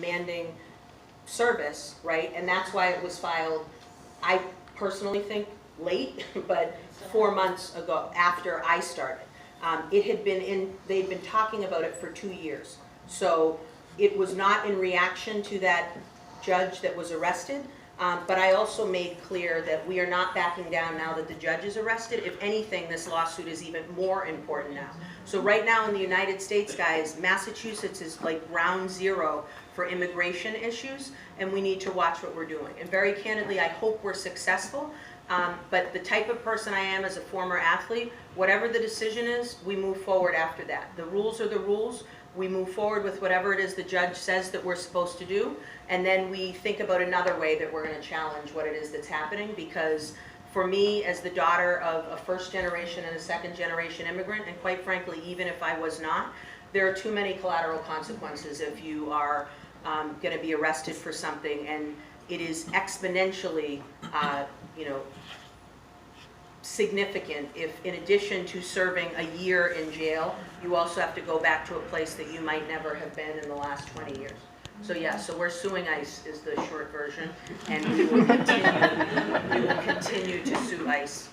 demanding service, right? And that's why it was filed, I personally think late, but 4 months ago after I started. They'd been talking about it for 2 years. So it was not in reaction to that judge that was arrested, but I also made clear that we are not backing down now that the judge is arrested. If anything, this lawsuit is even more important now. So right now in the United States, guys, Massachusetts is like ground zero for immigration issues, and we need to watch what we're doing. And very candidly, I hope we're successful, but the type of person I am as a former athlete, whatever the decision is, we move forward after that. The rules are the rules. We move forward with whatever it is the judge says that we're supposed to do, and then we think about another way that we're going to challenge what it is that's happening, because for me, as the daughter of a first-generation and a second-generation immigrant, and quite frankly, even if I was not, there are too many collateral consequences if you are going to be arrested for something, and it is exponentially, significant if, in addition to serving a year in jail, you also have to go back to a place that you might never have been in the last 20 years. So yeah, so we're suing ICE is the short version, and we will continue to sue ICE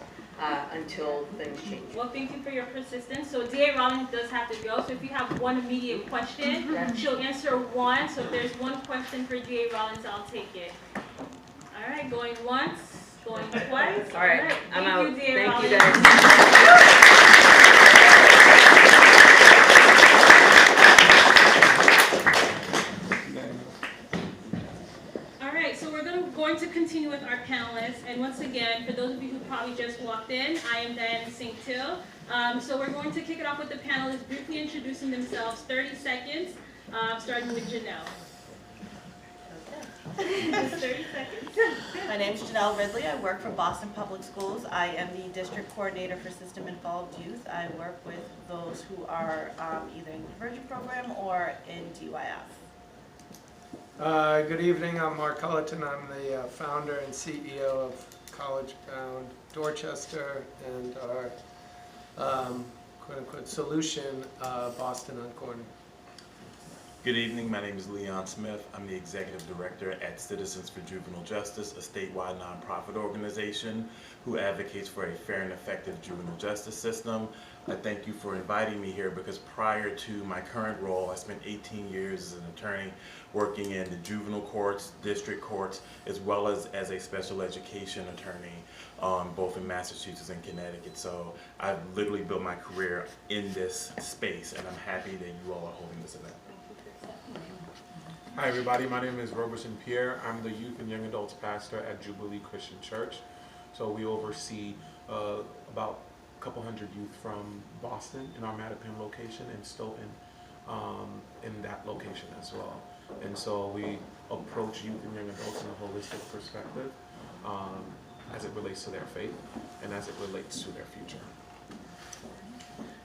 until things change. Well, thank you for your persistence. So DA Rawlings does have to go, so if you have one immediate question, she'll answer one. So if there's one question for DA Rawlings, I'll take it. All right, going once. Going twice. All right, I'm out. Thank you, Thank you, guys. All right, so we're going to continue with our panelists. And once again, for those of you who probably just walked in, I am Diana St. Till. So we're going to kick it off with the panelists briefly introducing themselves, 30 seconds, starting with Janelle. 30 seconds. My name is Janelle Ridley. I work for Boston Public Schools. I am the district coordinator for System Involved Youth. I work with those who are either in the diversion program or in DYF. Good evening. I'm Mark Culleton. I'm the founder and CEO of College Bound Dorchester and our quote-unquote solution, Boston on Corner. Good evening, my name is Leon Smith. I'm the Executive Director at Citizens for Juvenile Justice, a statewide nonprofit organization who advocates for a fair and effective juvenile justice system. I thank you for inviting me here because prior to my current role, I spent 18 years as an attorney working in the juvenile courts, district courts, as well as a special education attorney, both in Massachusetts and Connecticut. So I've literally built my career in this space, and I'm happy that you all are holding this event. Hi everybody, my name is Roberson Pierre. I'm the youth and young adults pastor at Jubilee Christian Church. So we oversee about a couple hundred youth from Boston in our Mattapan location and Stoughton in that location as well. And so we approach youth and young adults in a holistic perspective as it relates to their faith and as it relates to their future.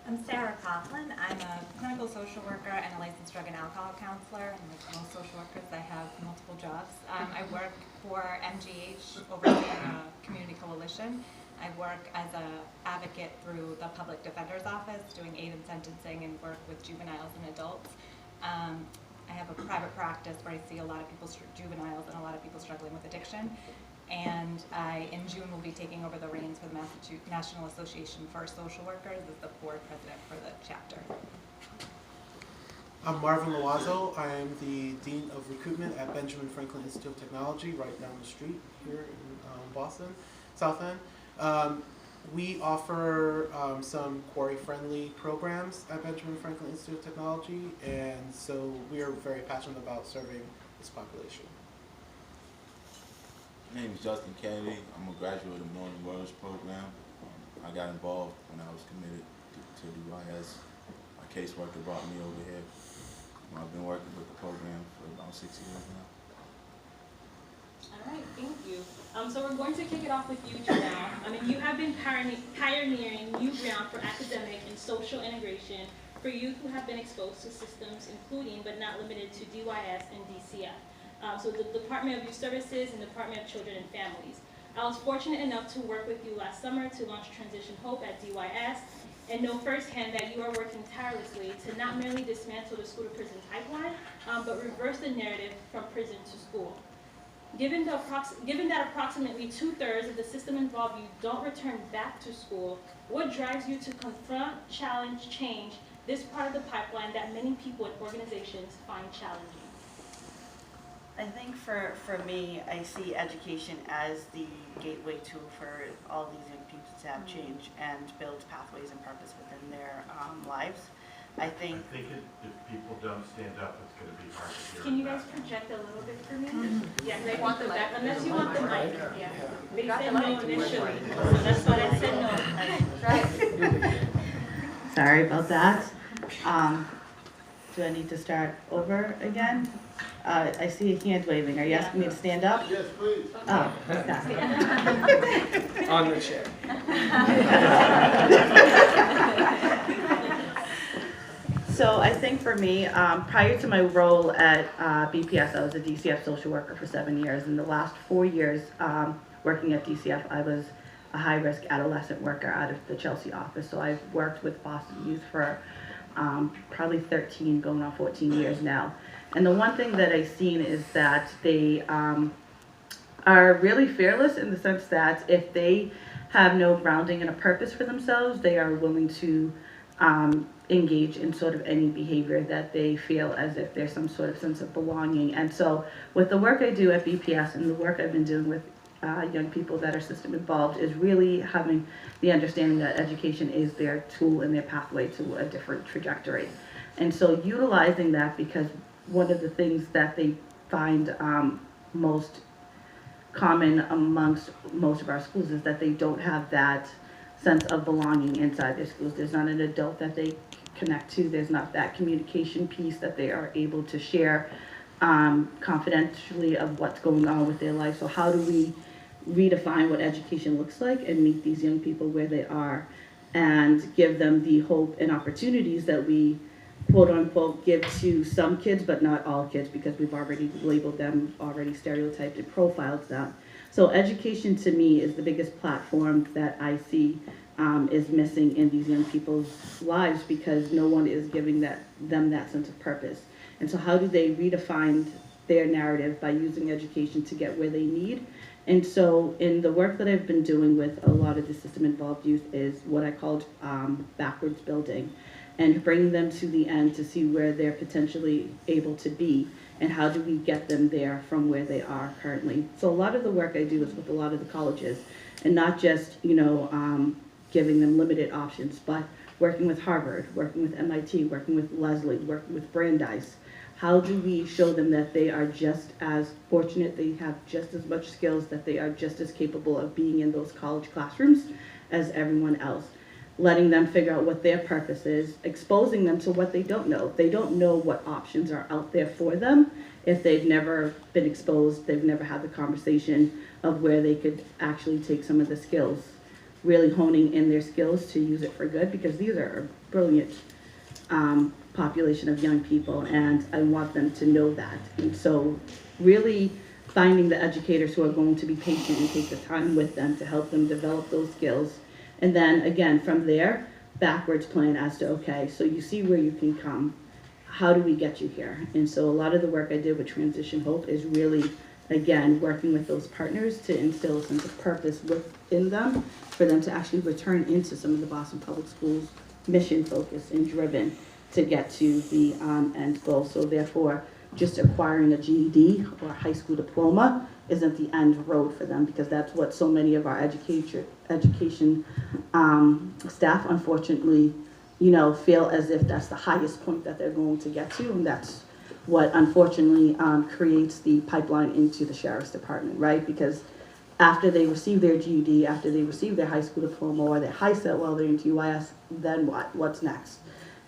I'm Sarah Coughlin. I'm a clinical social worker and a licensed drug and alcohol counselor. And like most social workers, I have multiple jobs. I work for MGH, overseeing a community coalition. I work as an advocate through the Public Defender's Office, doing aid in sentencing and work with juveniles and adults. I have a private practice where I see a lot of people, juveniles, and a lot of people struggling with addiction. And I, in June, will be taking over the reins for the Massachusetts National Association for Social Workers as the board president for the chapter. I'm Marvin Loazo. I am the Dean of Recruitment at Benjamin Franklin Institute of Technology, right down the street here in Boston, South End. We offer some quarry-friendly programs at Benjamin Franklin Institute of Technology, and so we are very passionate about serving this population. My name is Justin Kennedy. I'm a graduate of Northern Wellness Program. I got involved when I was committed to DYS. My caseworker brought me over here. I've been working with the program for about 6 years now. All right, thank you. So we're going to kick it off with you, Janelle. I mean, you have been pioneering new ground for academic and social integration for youth who have been exposed to systems including, but not limited to, DYS and DCF. So the Department of Youth Services and Department of Children and Families. I was fortunate enough to work with you last summer to launch Transition Hope at DYS, and know firsthand that you are working tirelessly to not merely dismantle the school-to-prison pipeline, but reverse the narrative from prison to school. Given that approximately 2/3 of the system involved youth don't return back to school, what drives you to confront, challenge, change this part of the pipeline that many people and organizations find challenging? I think for me, I see education as the gateway tool for all these young people to have change and build pathways and purpose within their lives. I think if people don't stand up, it's going to be hard to hear. Can you guys project a little bit for me? Yeah, they want the mic, unless you want the mic. Yeah. They said no initially, so that's why I said no. sorry about that. Do I need to start over again? I see a hand waving. Are you asking me to stand up? Yes, please. Oh, yeah. On the chair. So I think for me, prior to my role at BPS, I was a DCF social worker for 7 years. In the last 4 years working at DCF, I was a high-risk adolescent worker out of the Chelsea office. So I've worked with Boston youth for probably 13, going on 14 years now. And the one thing that I've seen is that they are really fearless in the sense that if they have no grounding and a purpose for themselves, they are willing to engage in sort of any behavior that they feel as if there's some sort of sense of belonging. And so with the work I do at BPS and the work I've been doing with young people that are system involved is really having the understanding that education is their tool and their pathway to a different trajectory. And so utilizing that, because one of the things that they find most common amongst most of our schools is that they don't have that sense of belonging inside their schools. There's not an adult that they connect to. There's not that communication piece that they are able to share confidentially of what's going on with their life. So how do we redefine what education looks like and meet these young people where they are and give them the hope and opportunities that we quote unquote give to some kids, but not all kids, because we've already labeled them, already stereotyped and profiled them. So education to me is the biggest platform that I see is missing in these young people's lives, because no one is giving them that sense of purpose. And so how do they redefine their narrative by using education to get where they need? And so in the work that I've been doing with a lot of the system involved youth is what I called backwards building, and bringing them to the end to see where they're potentially able to be and how do we get them there from where they are currently. So a lot of the work I do is with a lot of the colleges, and not just, giving them limited options, but working with Harvard, working with MIT, working with Lesley, working with Brandeis. How do we show them that they are just as fortunate, they have just as much skills, that they are just as capable of being in those college classrooms as everyone else? Letting them figure out what their purpose is, exposing them to what they don't know. They don't know what options are out there for them if they've never been exposed, they've never had the conversation of where they could actually take some of the skills, really honing in their skills to use it for good, because these are a brilliant population of young people, and I want them to know that. And so really finding the educators who are going to be patient and take the time with them to help them develop those skills. And then again, from there, backwards plan as to, okay, so you see where you can come, how do we get you here? And so a lot of the work I did with Transition Hope is really, again, working with those partners to instill a sense of purpose within them, for them to actually return into some of the Boston Public Schools mission focused and driven to get to the end goal. So therefore, just acquiring a GED or a high school diploma isn't the end road for them, because that's what so many of our education staff, unfortunately, feel as if that's the highest point that they're going to get to, and that's what unfortunately creates the pipeline into the sheriff's department, right? Because after they receive their GED, after they receive their high school diploma or their high set while they're into UIS, then what? What's next?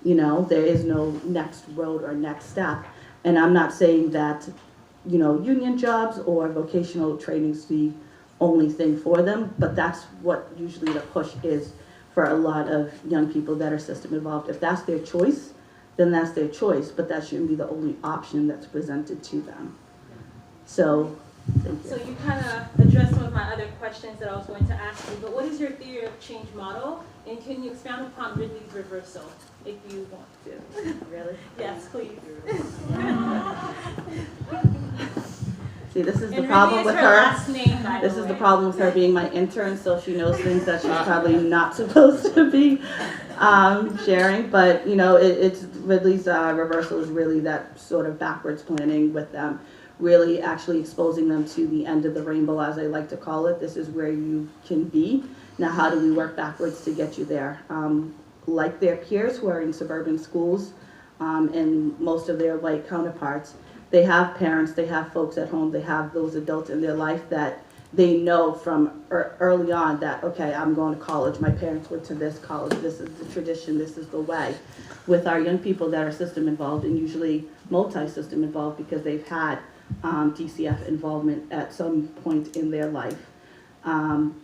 There is no next road or next step. And I'm not saying that, union jobs or vocational training is the only thing for them, but that's what usually the push is for a lot of young people that are system involved. If that's their choice, then that's their choice, but that shouldn't be the only option that's presented to them. So So you kind of addressed some of my other questions that I was going to ask you, but what is your theory of change model? And can you expound upon Ridley's reversal, if you want to? Really? Yes, please. See, this is the And problem Ridley with is her her. last name, by This the is the way. problem with her being my intern, so she knows things that she's probably not supposed to be sharing. But, you know, it's Ridley's reversal is really that sort of backwards planning with them, really actually exposing them to the end of the rainbow, as I like to call it. This is where you can be. Now, how do we work backwards to get you there? Like their peers who are in suburban schools and most of their white counterparts, they have parents, they have folks at home, they have those adults in their life that they know from early on that, okay, I'm going to college, my parents went to this college, this is the tradition, this is the way. With our young people that are system involved, and usually multi-system involved because they've had DCF involvement at some point in their life,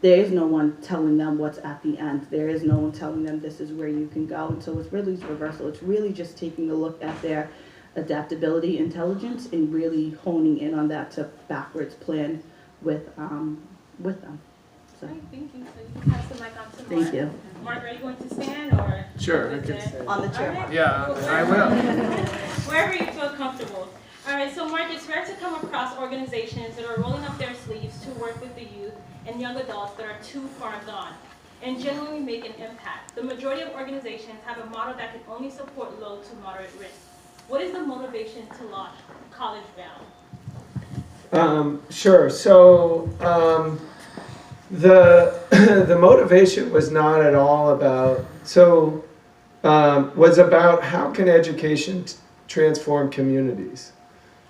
there is no one telling them what's at the end. There is no one telling them this is where you can go. And so with Ridley's reversal, it's really just taking a look at their adaptability, intelligence, and really honing in on that to backwards plan with them. So, All right, thank you. So you can pass the mic on to Mark. thank you. Mark, are you going to stand or? Sure, I Good can there? stand. On the All chair. right. Yeah, I will. Wherever you feel comfortable. All right, so Mark, it's rare to come across organizations that are rolling up their sleeves to work with the youth and young adults that are too far gone and genuinely make an impact. The majority of organizations have a model that can only support low to moderate risk. What is the motivation to launch College Bound? Sure. So the motivation was not at all about, was about how can education transform communities.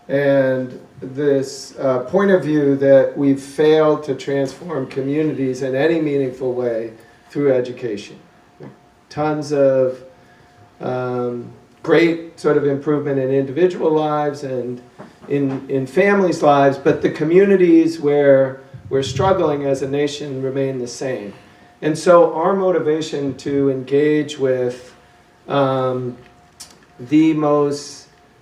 And this point of view that we've failed to transform communities in any meaningful way through education. Tons of great sort of improvement in individual lives and in families' lives, but the communities where we're struggling as a nation remain the same. And so our motivation to engage with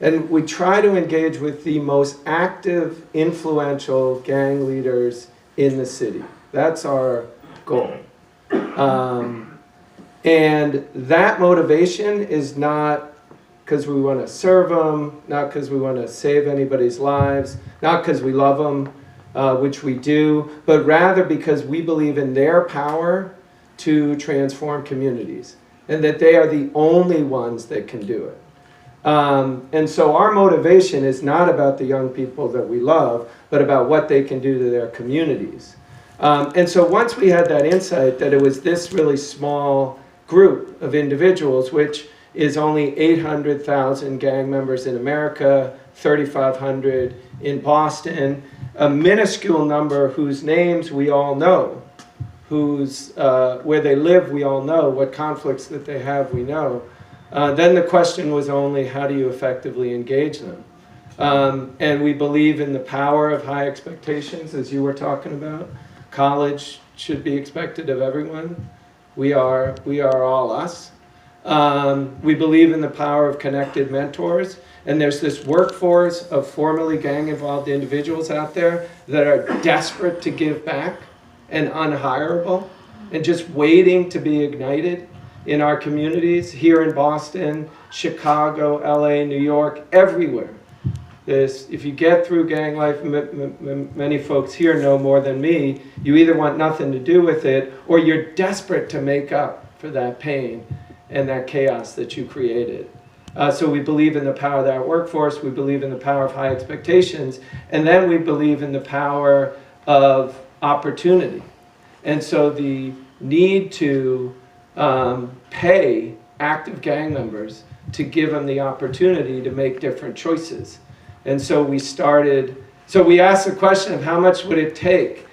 and we try to engage with the most active, influential gang leaders in the city. That's our goal. And that motivation is not because we want to serve them, not because we want to save anybody's lives, not because we love them, which we do, but rather because we believe in their power to transform communities and that they are the only ones that can do it. And so our motivation is not about the young people that we love, but about what they can do to their communities. And so once we had that insight that it was this really small group of individuals, which is only 800,000 gang members in America, 3,500 in Boston, a minuscule number whose names we all know, where they live we all know, what conflicts that they have we know. Then the question was only how do you effectively engage them? And we believe in the power of high expectations, as you were talking about. College should be expected of everyone. We are all us. We believe in the power of connected mentors. And there's this workforce of formerly gang-involved individuals out there that are desperate to give back and unhireable and just waiting to be ignited in our communities here in Boston, Chicago, LA, New York, everywhere. If you get through gang life, many folks here know more than me, you either want nothing to do with it or you're desperate to make up for that pain and that chaos that you created. So we believe in the power of that workforce, we believe in the power of high expectations, and then we believe in the power of opportunity. And so the need to pay active gang members to give them the opportunity to make different choices. And so we asked the question of how much would it take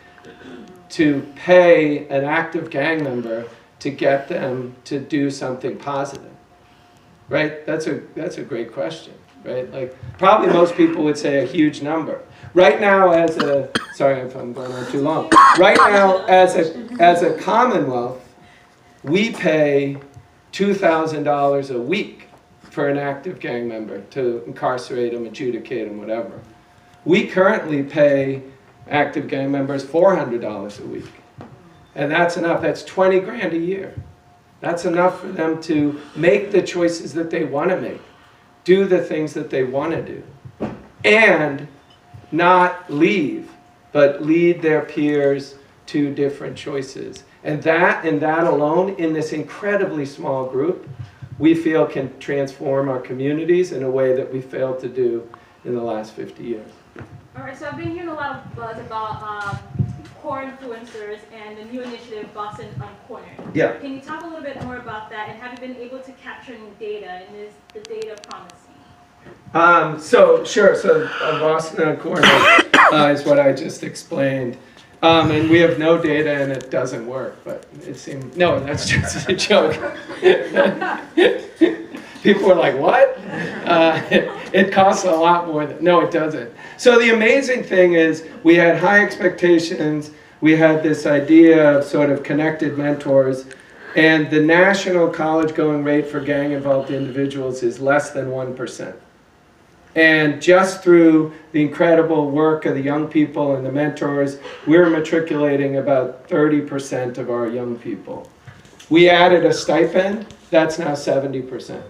to pay an active gang member to get them to do something positive, right? That's a great question, right? Like probably most people would say a huge number. Right now sorry if I'm going on too long. Right now as a Commonwealth, we pay $2,000 a week for an active gang member to incarcerate them, adjudicate them, whatever. We currently pay active gang members $400 a week. And that's enough. That's 20 grand a year. That's enough for them to make the choices that they want to make, do the things that they want to do, and not leave, but lead their peers to different choices. And that alone, in this incredibly small group, we feel can transform our communities in a way that we failed to do in the last 50 years. All right, so I've been hearing a lot of buzz about core influencers and the new initiative, Boston Uncornered. Yeah. Can you talk a little bit more about that, and have you been able to capture any data, and is the data promising? So Boston Uncornered is what I just explained. And we have no data and it doesn't work, but it seemed, no, that's just a joke. People were like, what? It costs a lot more than, no, it doesn't. So the amazing thing is we had high expectations. We had this idea of sort of connected mentors, and the national college going rate for gang involved individuals is less than 1%. And just through the incredible work of the young people and the mentors, we're matriculating about 30% of our young people. We added a stipend, that's now 70%.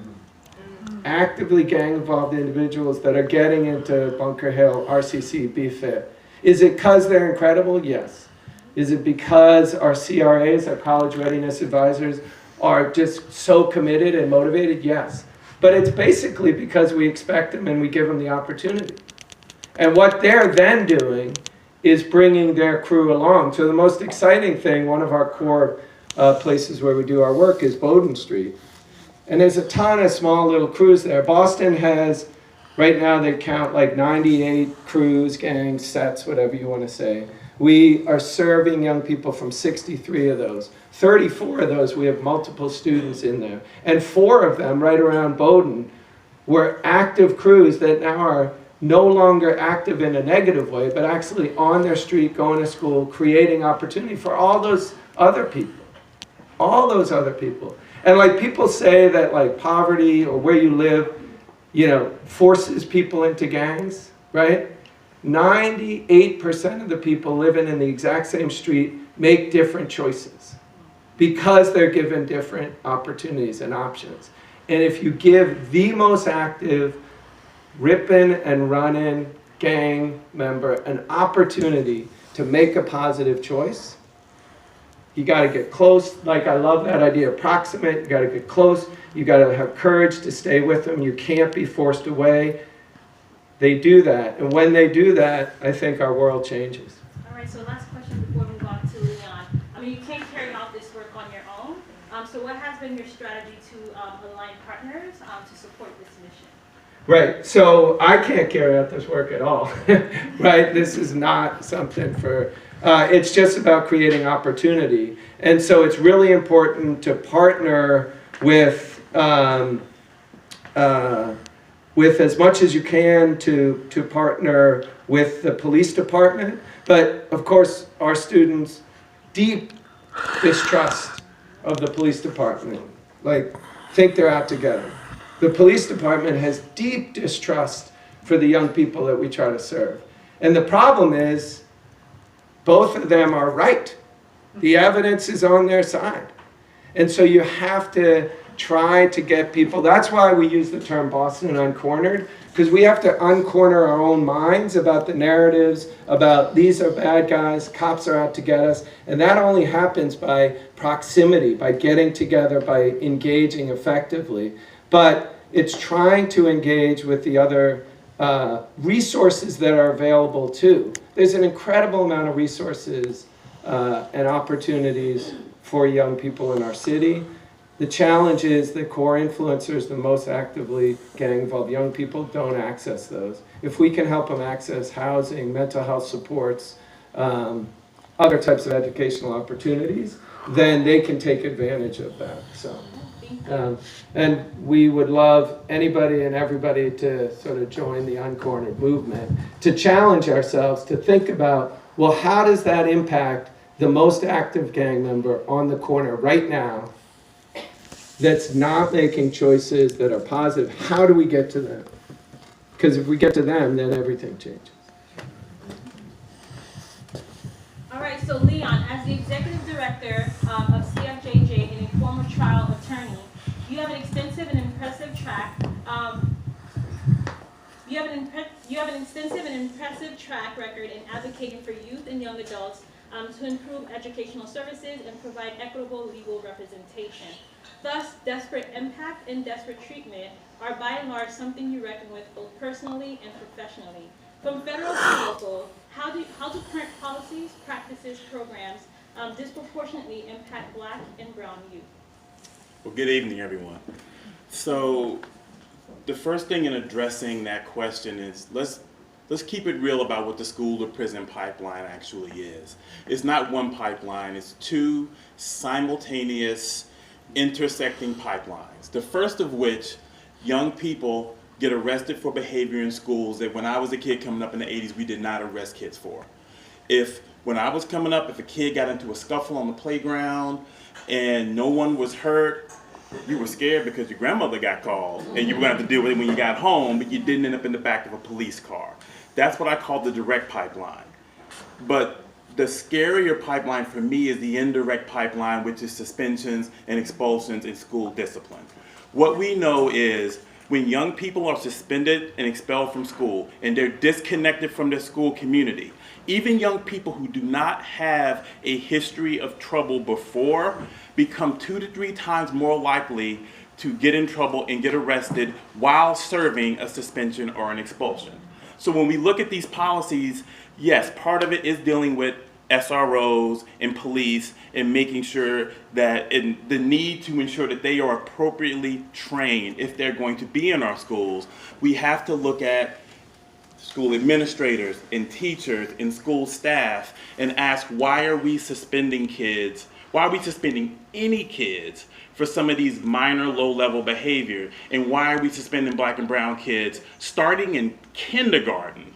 Actively gang-involved individuals that are getting into Bunker Hill, RCC, BFIT. Is it because they're incredible? Yes. Is it because our CRAs, our college readiness advisors, are just so committed and motivated? Yes. But it's basically because we expect them and we give them the opportunity. And what they're then doing is bringing their crew along. So the most exciting thing, one of our core places where we do our work is Bowdoin Street. And there's a ton of small little crews there. Boston has, right now they count like 98 crews, gangs, sets, whatever you want to say. We are serving young people from 63 of those. 34 of those, we have multiple students in there. And 4 of them, right around Bowdoin, were active crews that now are no longer active in a negative way, but actually on their street, going to school, creating opportunity for all those other people. All those other people. And like people say that like poverty or where you live, you know, forces people into gangs, right? 98% of the people living in the exact same street make different choices because they're given different opportunities and options. And if you give the most active, ripping and running gang member an opportunity to make a positive choice, you got to get close. Like, I love that idea of proximate. You got to get close. You got to have courage to stay with them. You can't be forced away. They do that. And when they do that, I think our world changes. All right, so last question before we move on to Leon. I mean, you can't carry out this work on your own. So what has been your strategy to align partners to support this mission? Right, so I can't carry out this work at all, right? This is not something for, it's just about creating opportunity. And so it's really important to partner with as much as you can to partner with the police department. But of course, our students, deep distrust of the police department, like think they're out to get them. The police department has deep distrust for the young people that we try to serve. And the problem is, both of them are right. The evidence is on their side. And so you have to try to get people, that's why we use the term Boston Uncornered, because we have to uncorner our own minds about the narratives, about these are bad guys, cops are out to get us. And that only happens by proximity, by getting together, by engaging effectively. But it's trying to engage with the other resources that are available too. There's an incredible amount of resources and opportunities for young people in our city. The challenge is that core influencers, the most actively gang-involved young people, don't access those. If we can help them access housing, mental health supports, other types of educational opportunities, then they can take advantage of that. So. And we would love anybody and everybody to sort of join the Uncornered movement, to challenge ourselves to think about, well, how does that impact the most active gang member on the corner right now that's not making choices that are positive? How do we get to them? Because if we get to them, then everything changes. All right, so Leon, as the executive director of CFJJ and a former trial attorney, you have an extensive and impressive track. You have an extensive and impressive track record in advocating for youth and young adults to improve educational services and provide equitable legal representation. Thus, desperate impact and desperate treatment are by and large something you reckon with both personally and professionally. From federal to local, how do current policies, practices, programs disproportionately impact Black and brown youth? Well, good evening, everyone. So, the first thing in addressing that question is let's keep it real about what the school to prison pipeline actually is. It's not one pipeline, it's two simultaneous intersecting pipelines. The first of which, young people get arrested for behavior in schools that when I was a kid coming up in the 80s, we did not arrest kids for. When I was coming up, if a kid got into a scuffle on the playground and no one was hurt, you were scared because your grandmother got called and you were going to have to deal with it when you got home, but you didn't end up in the back of a police car. That's what I call the direct pipeline. But the scarier pipeline for me is the indirect pipeline, which is suspensions and expulsions and school discipline. What we know is when young people are suspended and expelled from school and they're disconnected from their school community, even young people who do not have a history of trouble before become 2 to 3 times more likely to get in trouble and get arrested while serving a suspension or an expulsion. So when we look at these policies, yes, part of it is dealing with SROs and police and making sure that the need to ensure that they are appropriately trained if they're going to be in our schools. We have to look at school administrators and teachers and school staff and ask, why are we suspending kids? Why are we suspending any kids for some of these minor low-level behavior? And why are we suspending Black and brown kids starting in kindergarten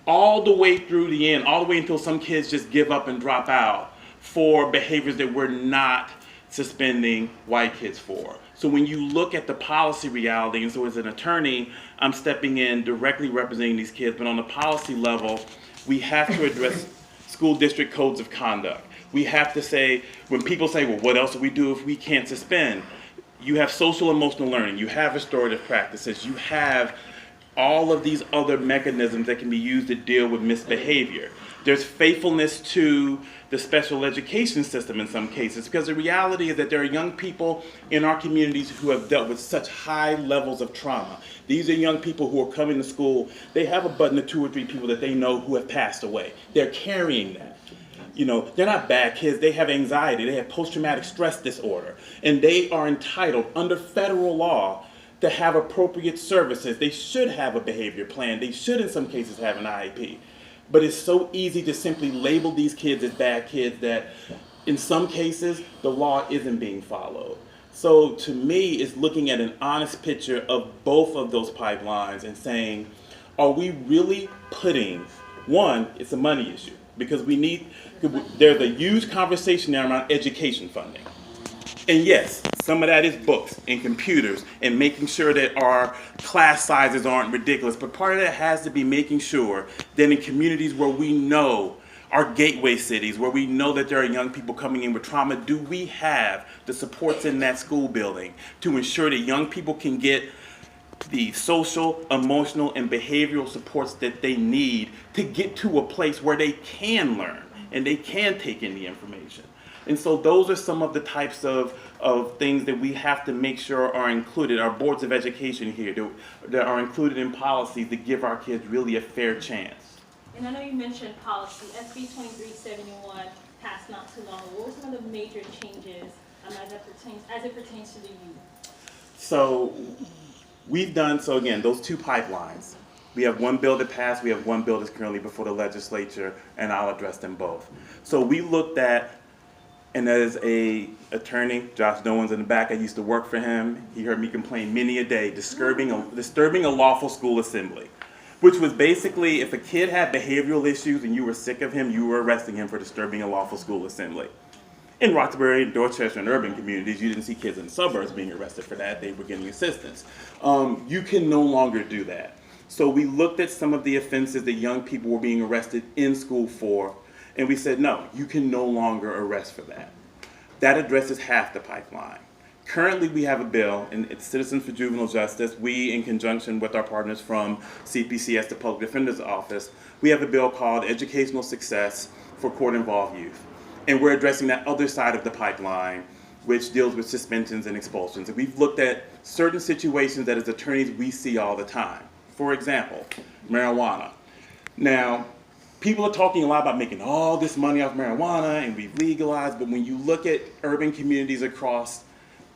all the way through the end, all the way until some kids just give up and drop out for behaviors that we're not suspending white kids for? So when you look at the policy reality, and so as an attorney, I'm stepping in directly representing these kids, but on the policy level, we have to address school district codes of conduct. We have to say, when people say, well, what else do we do if we can't suspend? You have social emotional learning, you have restorative practices, you have all of these other mechanisms that can be used to deal with misbehavior. There's faithfulness to the special education system in some cases, because the reality is that there are young people in our communities who have dealt with such high levels of trauma. These are young people who are coming to school, they have a button of 2 or 3 people that they know who have passed away. They're carrying that. You know, they're not bad kids, they have anxiety, they have post-traumatic stress disorder, and they are entitled under federal law to have appropriate services. They should have a behavior plan, they should in some cases have an IEP. But it's so easy to simply label these kids as bad kids that in some cases the law isn't being followed. So to me, it's looking at an honest picture of both of those pipelines and saying, are we really putting, one, it's a money issue, because there's a huge conversation now around education funding. And yes, some of that is books and computers and making sure that our class sizes aren't ridiculous. But part of that has to be making sure that in communities where we know our gateway cities, where we know that there are young people coming in with trauma, do we have the supports in that school building to ensure that young people can get the social, emotional, and behavioral supports that they need to get to a place where they can learn and they can take in the information. And so those are some of the types of things that we have to make sure are included, our boards of education here, that are included in policies to give our kids really a fair chance. And I know you mentioned policy. SB 2371 passed not too long ago. What were some of the major changes as it pertains to the youth? So again, those 2 pipelines. We have one bill that passed, we have one bill that's currently before the legislature, and I'll address them both. So we looked at, and as a attorney, Josh Doan's in the back, I used to work for him. He heard me complain many a day, disturbing a lawful school assembly, which was basically if a kid had behavioral issues and you were sick of him, you were arresting him for disturbing a lawful school assembly. In Roxbury, Dorchester, and urban communities, you didn't see kids in the suburbs being arrested for that. They were getting assistance. You can no longer do that. So we looked at some of the offenses that young people were being arrested in school for, And we said, no, you can no longer arrest for that. That addresses half the pipeline. Currently, we have a bill, and it's Citizens for Juvenile Justice. We, in conjunction with our partners from CPCS, the Public Defender's Office, we have a bill called Educational Success for Court-Involved Youth. And we're addressing that other side of the pipeline, which deals with suspensions and expulsions. And we've looked at certain situations that as attorneys we see all the time. For example, marijuana. Now, people are talking a lot about making all this money off marijuana and we've legalized, but when you look at urban communities across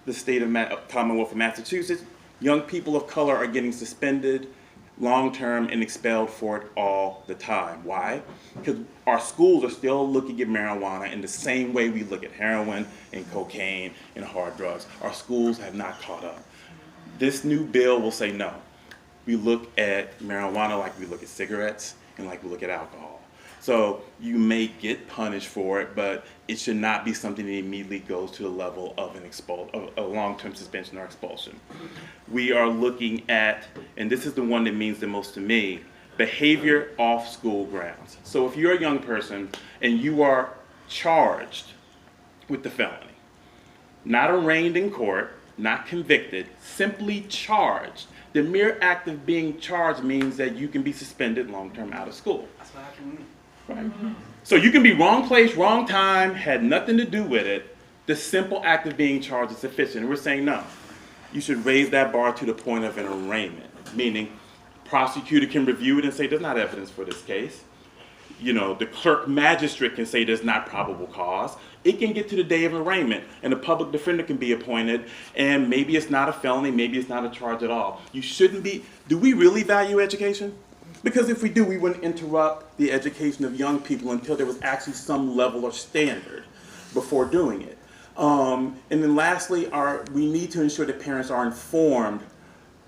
the state of Commonwealth of Massachusetts, young people of color are getting suspended long-term and expelled for it all the time. Why? Because our schools are still looking at marijuana in the same way we look at heroin and cocaine and hard drugs. Our schools have not caught up. This new bill will say no. We look at marijuana like we look at cigarettes and like we look at alcohol. So you may get punished for it, but it should not be something that immediately goes to the level of a long-term suspension or expulsion. We are looking at, and this is the one that means the most to me, behavior off school grounds. So if you're a young person and you are charged with the felony, not arraigned in court, not convicted, simply charged, the mere act of being charged means that you can be suspended long-term out of school. That's what happened to me. Right. So you can be wrong place, wrong time, had nothing to do with it. The simple act of being charged is sufficient. We're saying no. You should raise that bar to the point of an arraignment, meaning prosecutor can review it and say there's not evidence for this case. You know, the clerk magistrate can say there's not probable cause. It can get to the day of arraignment and a public defender can be appointed and maybe it's not a felony, maybe it's not a charge at all. You shouldn't be, do we really value education? Because if we do, we wouldn't interrupt the education of young people until there was actually some level of standard before doing it. And then lastly, we need to ensure that parents are informed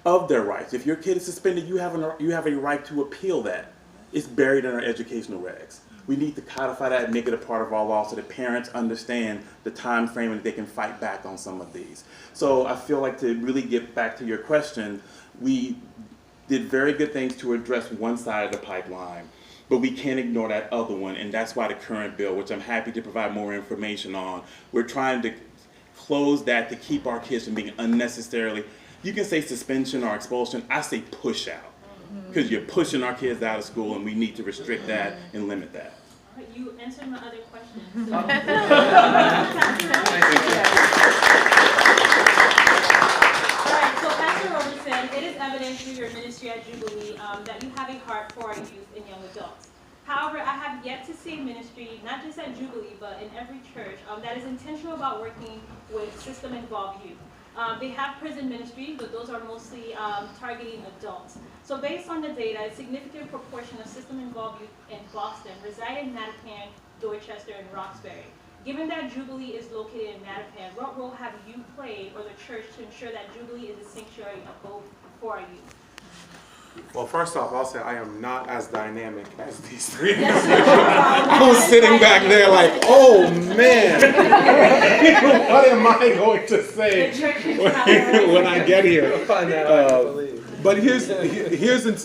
of their rights. If your kid is suspended, you have a right to appeal that. It's buried in our educational regs. We need to codify that and make it a part of our law so that parents understand the time frame and that they can fight back on some of these. So I feel like to really get back to your question, we did very good things to address one side of the pipeline, but we can't ignore that other one, and that's why the current bill, which I'm happy to provide more information on, we're trying to close that to keep our kids from being unnecessarily, you can say suspension or expulsion, I say push out, because you're pushing our kids out of school and we need to restrict that and limit that. All right, you answered my other question. It is evident through your ministry at Jubilee that you have a heart for our youth and young adults. However, I have yet to see a ministry, not just at Jubilee, but in every church, that is intentional about working with system-involved youth. They have prison ministries, but those are mostly targeting adults. So based on the data, a significant proportion of system-involved youth in Boston reside in Mattapan, Dorchester, and Roxbury. Given that Jubilee is located in Mattapan, what role have you played, or the church, to ensure that Jubilee is a sanctuary of both for our youth? Well, first off, I'll say I am not as dynamic as these three. I was sitting back there like, oh man, what am I going to say when I get here? We'll find that out, I believe. But here's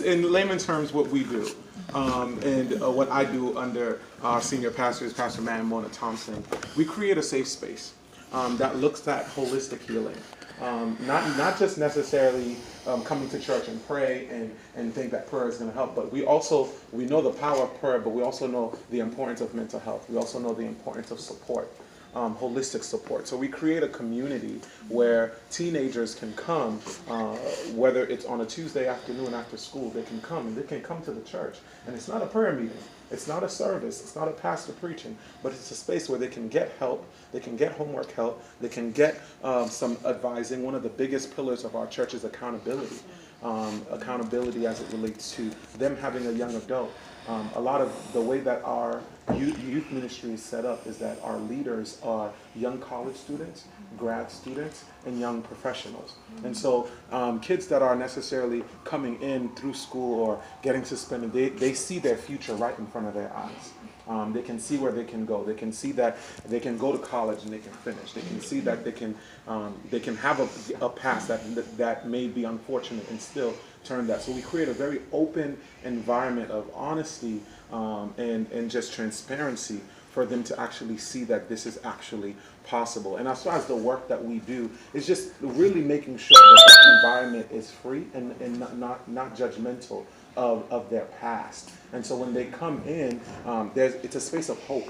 in layman's terms what we do. And what I do under our senior pastors, Pastor Matt and Mona Thompson. We create a safe space that looks at holistic healing. Not just necessarily coming to church and pray and think that prayer is going to help, but we know the power of prayer, but we also know the importance of mental health. We also know the importance of support, holistic support. So we create a community where teenagers can come, whether it's on a Tuesday afternoon after school, they can come and they can come to the church. And it's not a prayer meeting. It's not a service, it's not a pastor preaching, but it's a space where they can get help, they can get homework help, they can get some advising. One of the biggest pillars of our church is accountability. Accountability as it relates to them having a young adult. A lot of the way that our youth ministry is set up is that our leaders are young college students, grad students, and young professionals. And so kids that are necessarily coming in through school or getting suspended, they see their future right in front of their eyes. They can see where they can go. They can see that they can go to college and they can finish. They can see that they can have a past that may be unfortunate and still turn that. So we create a very open environment of honesty and just transparency for them to actually see that this is actually possible. And as far as the work that we do, it's just really making sure that the environment is free and not judgmental of their past. And so when they come in, it's a space of hope.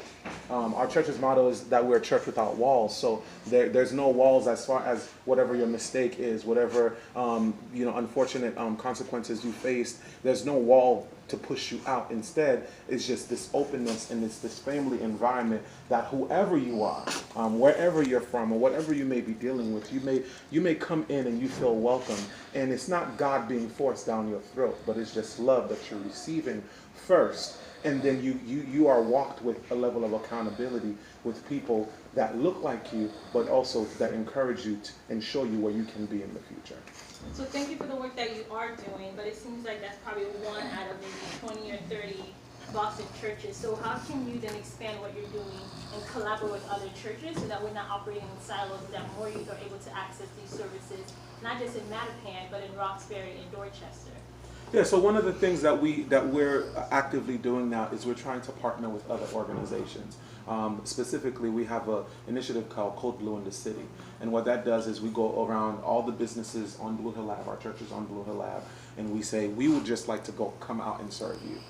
Our church's motto is that we're a church without walls. So there's no walls as far as whatever your mistake is, whatever unfortunate consequences you faced. There's no wall to push you out. Instead, it's just this openness and it's this family environment that whoever you are, wherever you're from, or whatever you may be dealing with, you may come in and you feel welcome. And it's not God being forced down your throat, but it's just love that you're receiving first. And then you are walked with a level of accountability with people that look like you, but also that encourage you and show you where you can be in the future. So thank you for the work that you are doing, but it seems like that's probably one out of maybe 20 or 30 Boston churches. So how can you then expand what you're doing and collaborate with other churches so that we're not operating in silos, that more youth are able to access these services, not just in Mattapan, but in Roxbury and Dorchester? Yeah, so one of the things that we're actively doing now is we're trying to partner with other organizations. Specifically, we have an initiative called Code Blue in the City. And what that does is we go around all the businesses on Blue Hill Ave, our churches on Blue Hill Ave, and we say, we would just like to come out and serve you.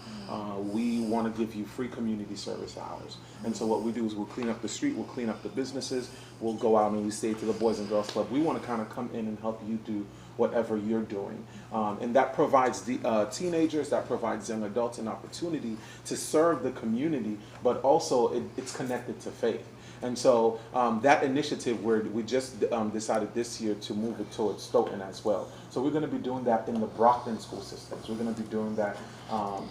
We want to give you free community service hours. And so what we do is we'll clean up the street, we'll clean up the businesses, we'll go out and we say to the Boys and Girls Club, we want to kind of come in and help you do whatever you're doing. And that provides the teenagers, that provides young adults an opportunity to serve the community, but also it's connected to faith. And so that initiative, we just decided this year to move it towards Stoughton as well. So we're going to be doing that in the Brockton school systems. We're going to be doing that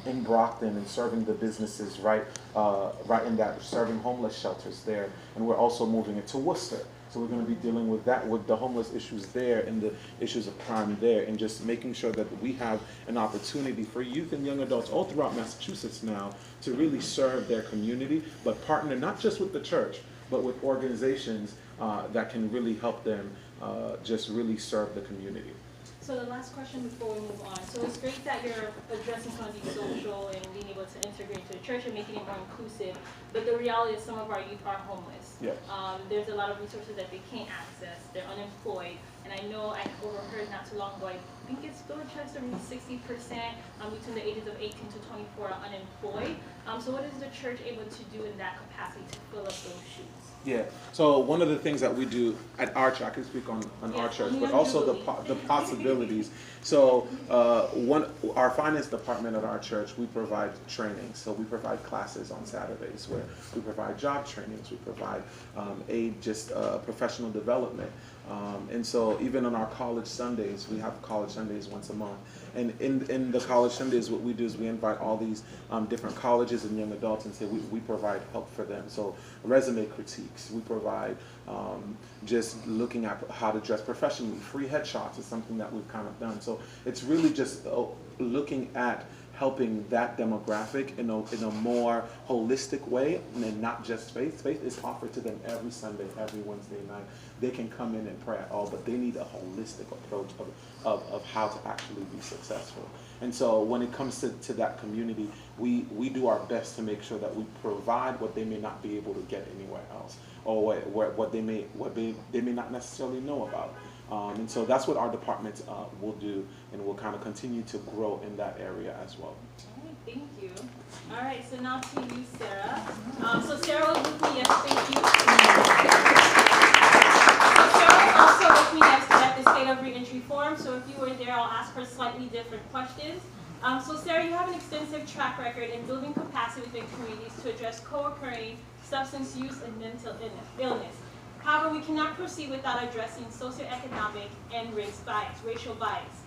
in Brockton and serving the businesses right in that, serving homeless shelters there. And we're also moving it to Worcester. So we're going to be dealing with that, with the homeless issues there and the issues of crime there, and just making sure that we have an opportunity for youth and young adults all throughout Massachusetts now to really serve their community, but partner not just with the church, but with organizations that can really help them just really serve the community. So the last question before we move on. So it's great that you're addressing some of these social and being able to integrate into the church and making it more inclusive. But the reality is some of our youth are homeless. Yes. There's a lot of resources that they can't access. They're unemployed. And I know I overheard not too long ago, I think it's Dorchester, maybe 60% between the ages of 18 to 24 are unemployed. So what is the church able to do in that capacity to fill up those shoes? Yeah, so one of the things that we do at our church, I can speak on our church, but also the possibilities. So our finance department at our church, we provide training. So we provide classes on Saturdays where we provide job trainings, we provide professional development. And so even on our college Sundays, we have college Sundays once a month. And in the college Sundays, what we do is we invite all these different colleges and young adults and say we provide help for them. So resume critiques, we provide just looking at how to dress professionally. Free headshots is something that we've kind of done. So it's really just looking at helping that demographic in a more holistic way, and not just faith. Faith is offered to them every Sunday, every Wednesday night. They can come in and pray at all, but they need a holistic approach of how to actually be successful. And so when it comes to that community, we do our best to make sure that we provide what they may not be able to get anywhere else, or what they may not necessarily know about. And so that's what our department will do, and we'll kind of continue to grow in that area as well. All right, thank you. All right, so now to you, Sarah. So Sarah was with me yesterday. Thank you. So Sarah was also with me yesterday at the State of Reentry Forum. So if you were there, I'll ask her slightly different questions. So Sarah, you have an extensive track record in building capacity within communities to address co-occurring substance use and mental illness. However, we cannot proceed without addressing socioeconomic and racial bias.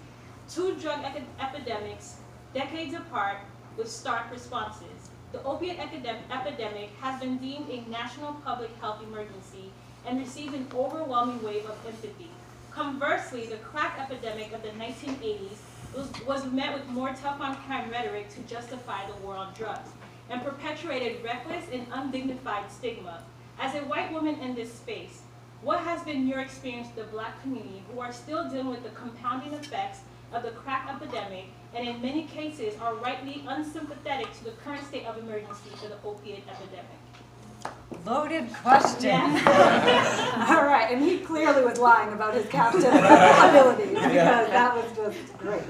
Two drug epidemics, decades apart, with stark responses. The opiate epidemic has been deemed a national public health emergency and received an overwhelming wave of empathy. Conversely, the crack epidemic of the 1980s was met with more tough on crime rhetoric to justify the war on drugs. and perpetuated reckless and undignified stigma. As a white woman in this space, what has been your experience with the Black community who are still dealing with the compounding effects of the crack epidemic and in many cases are rightly unsympathetic to the current state of emergency for the opiate epidemic? Loaded question. Yeah. All right, and he clearly was lying about his captain abilities because that was just great.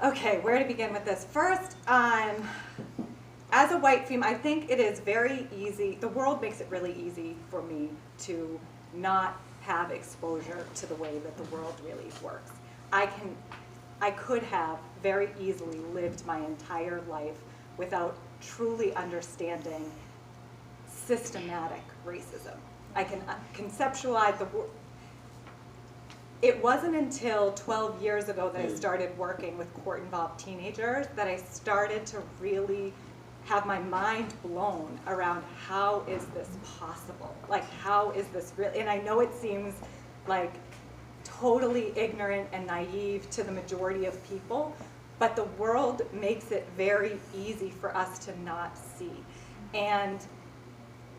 Okay, where to begin with this? First, as a white female, I think it is very easy. The world makes it really easy for me to not have exposure to the way that the world really works. I could have very easily lived my entire life without truly understanding systematic racism. I can conceptualize the world. It wasn't until 12 years ago that I started working with court-involved teenagers that I started to really have my mind blown around how is this possible? Like, how is this really? And I know it seems like totally ignorant and naive to the majority of people, but the world makes it very easy for us to not see. And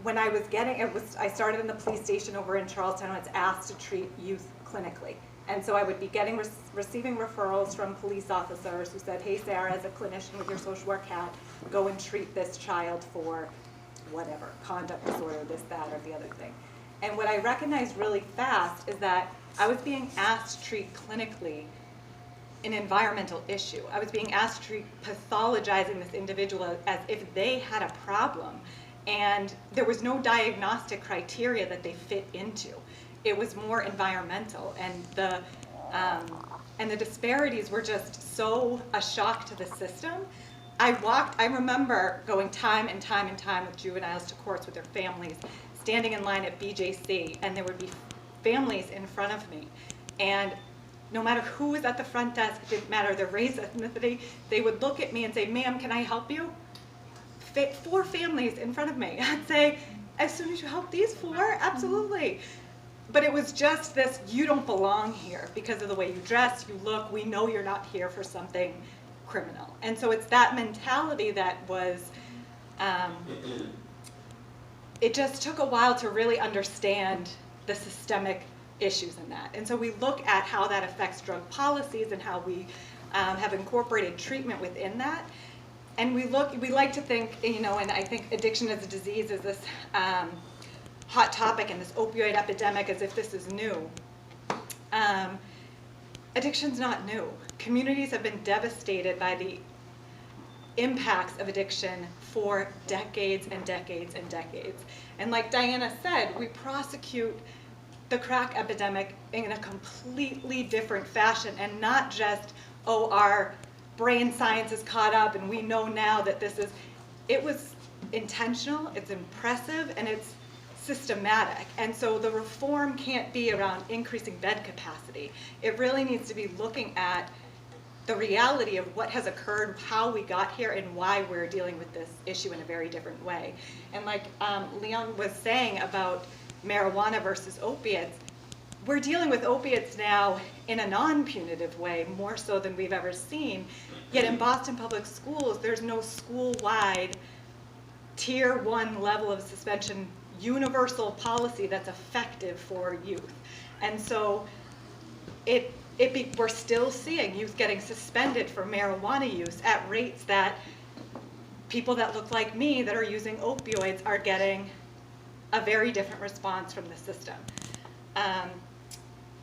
when I was I started in the police station over in Charlestown. I was asked to treat youth clinically. And so I would be receiving referrals from police officers who said, hey, Sarah, as a clinician with your social work hat, go and treat this child for whatever, conduct disorder, this, that, or the other thing. And what I recognized really fast is that I was being asked to treat clinically an environmental issue. I was being asked to treat pathologizing this individual as if they had a problem. And there was no diagnostic criteria that they fit into. It was more environmental, and the disparities were just so a shock to the system. I remember going time and time and time with juveniles to courts with their families, standing in line at BJC, and there would be families in front of me. And no matter who was at the front desk, it didn't matter their race, ethnicity, they would look at me and say, ma'am, can I help you? 4 families in front of me. I'd say, as soon as you help these 4, absolutely. But it was just this, you don't belong here because of the way you dress, you look, we know you're not here for something criminal. And so it's that mentality that was, it just took a while to really understand the systemic issues in that. And so we look at how that affects drug policies and how we have incorporated treatment within that. And we like to think, and I think addiction as a disease is this hot topic and this opioid epidemic as if this is new. Addiction's not new. Communities have been devastated by the impacts of addiction for decades and decades and decades. And like Diana said, we prosecute the crack epidemic in a completely different fashion, and not just, oh, our brain science is caught up and we know now that it was intentional, it's impressive, and it's systematic. And so the reform can't be around increasing bed capacity. It really needs to be looking at the reality of what has occurred, how we got here, and why we're dealing with this issue in a very different way. And like Leon was saying about marijuana versus opiates, we're dealing with opiates now in a non-punitive way, more so than we've ever seen. Yet in Boston Public Schools, there's no school-wide tier 1 level of suspension universal policy that's effective for youth. And so we're still seeing youth getting suspended for marijuana use at rates that people that look like me that are using opioids are getting a very different response from the system.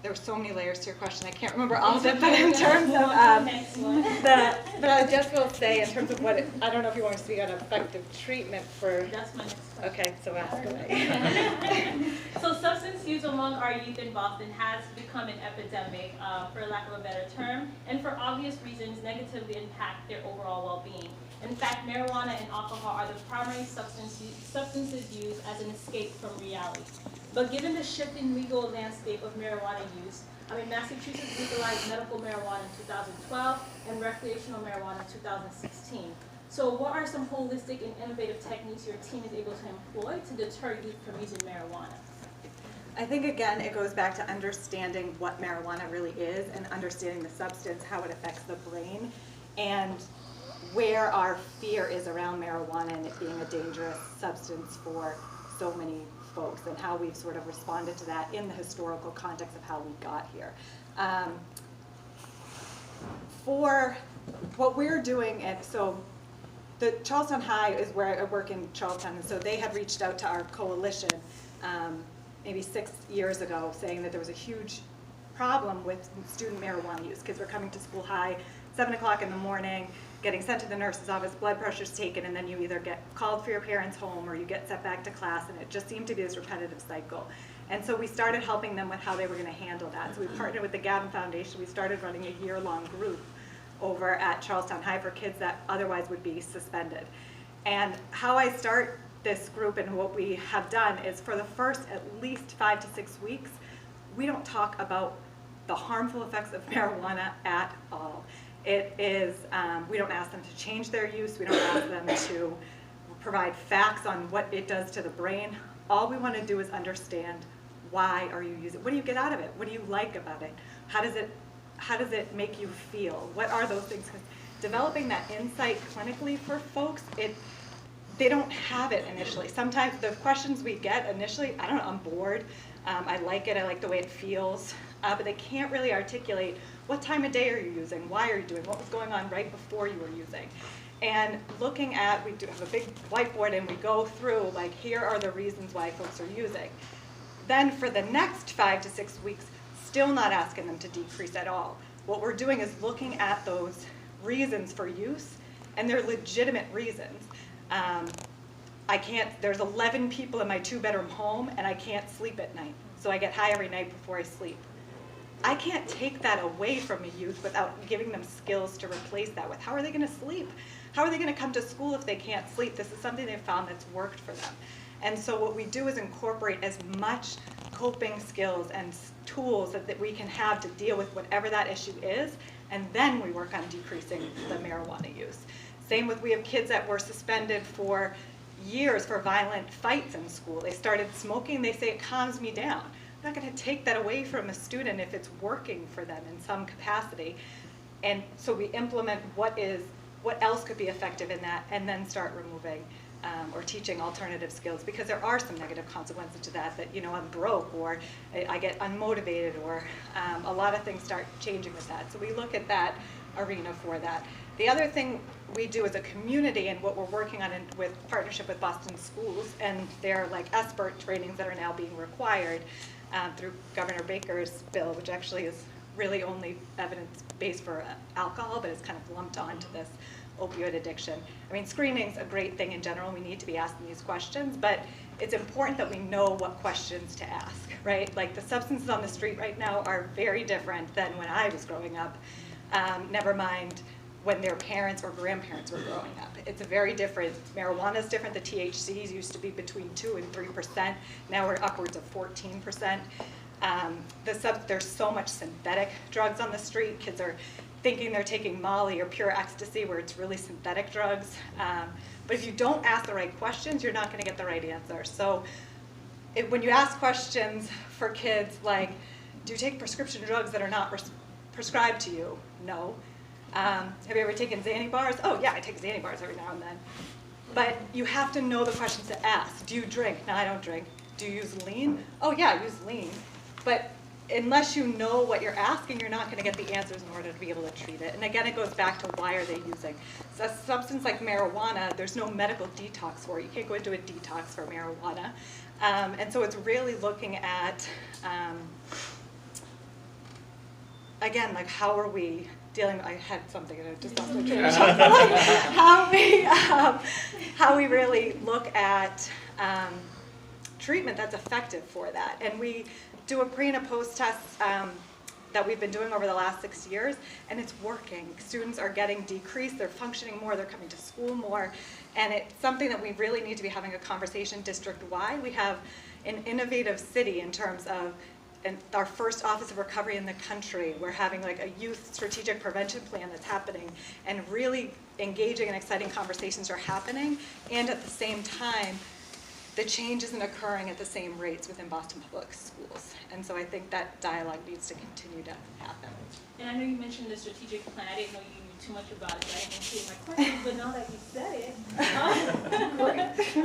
There were so many layers to your question. I can't remember all of it, but in terms of but I just will say in terms of I don't know if you want to speak on effective treatment for. That's my next question. Okay, so ask away. So substance use among our youth in Boston has become an epidemic, for lack of a better term, and for obvious reasons negatively impact their overall well-being. In fact, marijuana and alcohol are the primary substances used as an escape from reality. But given the shifting legal landscape of marijuana use, Massachusetts legalized medical marijuana in 2012 and recreational marijuana in 2016. So what are some holistic and innovative techniques your team is able to employ to deter youth from using marijuana? I think, again, it goes back to understanding what marijuana really is and understanding the substance, how it affects the brain. And where our fear is around marijuana and it being a dangerous substance for so many folks, and how we've sort of responded to that in the historical context of how we got here. For what we're doing, and so the Charlestown High is where I work in Charlestown, and so they had reached out to our coalition maybe 6 years ago, saying that there was a huge problem with student marijuana use. Kids were coming to school high, 7 o'clock in the morning, getting sent to the nurse's office, blood pressure's taken, and then you either get called for your parents home or you get sent back to class, and it just seemed to be this repetitive cycle. And so we started helping them with how they were going to handle that. So we partnered with the Gavin Foundation. We started running a year-long group over at Charlestown High for kids that otherwise would be suspended. And how I start this group and what we have done is for the first at least 5 to 6 weeks, we don't talk about the harmful effects of marijuana at all. It is, we don't ask them to change their use. We don't ask them to provide facts on what it does to the brain. All we want to do is understand, why are you using it? What do you get out of it? What do you like about it? How does it make you feel? What are those things? 'Cause developing that insight clinically for folks, they don't have it initially. Sometimes the questions we get initially, I don't know, I'm bored, I like it, I like the way it feels, but they can't really articulate, what time of day are you using? Why are you doing? What was going on right before you were using? And looking at, we do have a big whiteboard and we go through, like, here are the reasons why folks are using. Then for the next 5 to 6 weeks, still not asking them to decrease at all. What we're doing is looking at those reasons for use, and they're legitimate reasons. There's 11 people in my 2-bedroom home and I can't sleep at night. So I get high every night before I sleep. I can't take that away from a youth without giving them skills to replace that with. How are they gonna sleep? How are they gonna come to school if they can't sleep? This is something they've found that's worked for them. And so what we do is incorporate as much coping skills and tools that we can have to deal with whatever that issue is, and then we work on decreasing the marijuana use. Same with, we have kids that were suspended for years for violent fights in school. They started smoking, they say it calms me down. I'm not gonna take that away from a student if it's working for them in some capacity. And so we implement what else could be effective in that, and then start removing or teaching alternative skills, because there are some negative consequences to that, I'm broke, or I get unmotivated, or a lot of things start changing with that. So we look at that arena for that. The other thing we do as a community, and what we're working on with partnership with Boston Schools, and their expert trainings that are now being required through Governor Baker's bill, which actually is really only evidence-based for alcohol, but it's kind of lumped onto this opioid addiction. I mean, screening's a great thing in general. We need to be asking these questions, but it's important that we know what questions to ask, right? Like, the substances on the street right now are very different than when I was growing up. Never mind when their parents or grandparents were growing up. It's a very different. Marijuana's different. The THCs used to be between 2 and 3%. Now we're upwards of 14%. There's so much synthetic drugs on the street. Kids are thinking they're taking Molly or pure ecstasy, where it's really synthetic drugs. But if you don't ask the right questions, you're not gonna get the right answer. So when you ask questions for kids like, do you take prescription drugs that are not prescribed to you? No. Have you ever taken Xanny bars? Oh yeah, I take Xanny bars every now and then. But you have to know the questions to ask. Do you drink? No, I don't drink. Do you use lean? Oh yeah, I use lean. But unless you know what you're asking, you're not going to get the answers in order to be able to treat it. And again, it goes back to, why are they using? So a substance like marijuana, there's no medical detox for it. You can't go into a detox for marijuana. And so it's really looking at, again, like, how are we dealing, I had something and I just lost my train of thought. How we really look at treatment that's effective for that. And we do a pre and a post test that we've been doing over the last 6 years, and it's working. Students are getting decreased, they're functioning more, they're coming to school more, and it's something that we really need to be having a conversation district-wide. We have an innovative city in terms of our first Office of Recovery in the country. We're having like a youth strategic prevention plan that's happening, and really engaging and exciting conversations are happening, and at the same time, the change isn't occurring at the same rates within Boston Public Schools. And so I think that dialogue needs to continue to happen. And I know you mentioned the strategic plan. I didn't know you too much about it, so I didn't include my questions, but now that you said it.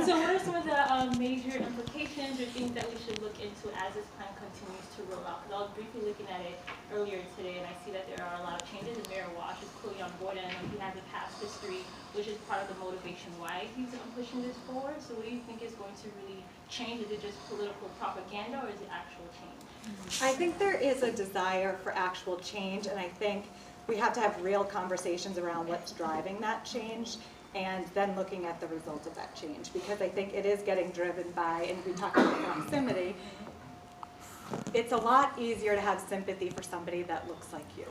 So what are some of the major implications or things that we should look into as this plan continues to roll out? Because I was briefly looking at it earlier today, and I see that there are a lot of changes, and Mayor Walsh is clearly on board, and I know he has a past history, which is part of the motivation why he's pushing this forward. So what do you think is going to really change? Is it just political propaganda, or is it actual change? I think there is a desire for actual change, and I think we have to have real conversations around what's driving that change, and then looking at the result of that change, because I think it is getting driven by, and we talked about proximity, it's a lot easier to have sympathy for somebody that looks like you.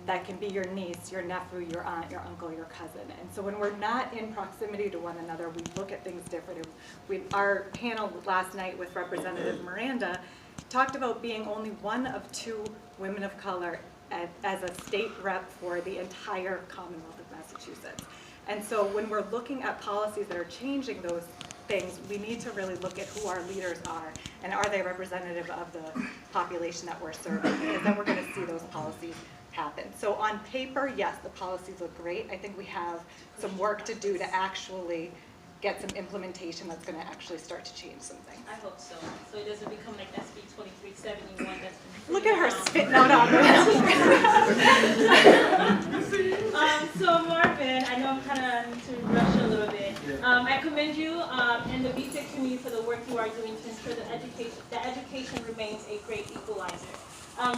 That can be your niece, your nephew, your aunt, your uncle, your cousin. And so when we're not in proximity to one another, we look at things differently. Our panel last night with Representative Miranda talked about being only one of 2 women of color as a state rep for the entire Commonwealth of Massachusetts. And so when we're looking at policies that are changing those things, we need to really look at who our leaders are, and are they representative of the population that we're serving, because then we're going to see those policies happen. So on paper, yes, the policies look great. I think we have some work to do to actually get some implementation that's going to actually start to change some things. I hope so. So it doesn't become like SB 2371 that's been Look at her around. spitting out on So Marvin, I know I'm kind of need to rush a little bit. I commend you and the BFIT community for the work you are doing to ensure that education remains a great equalizer.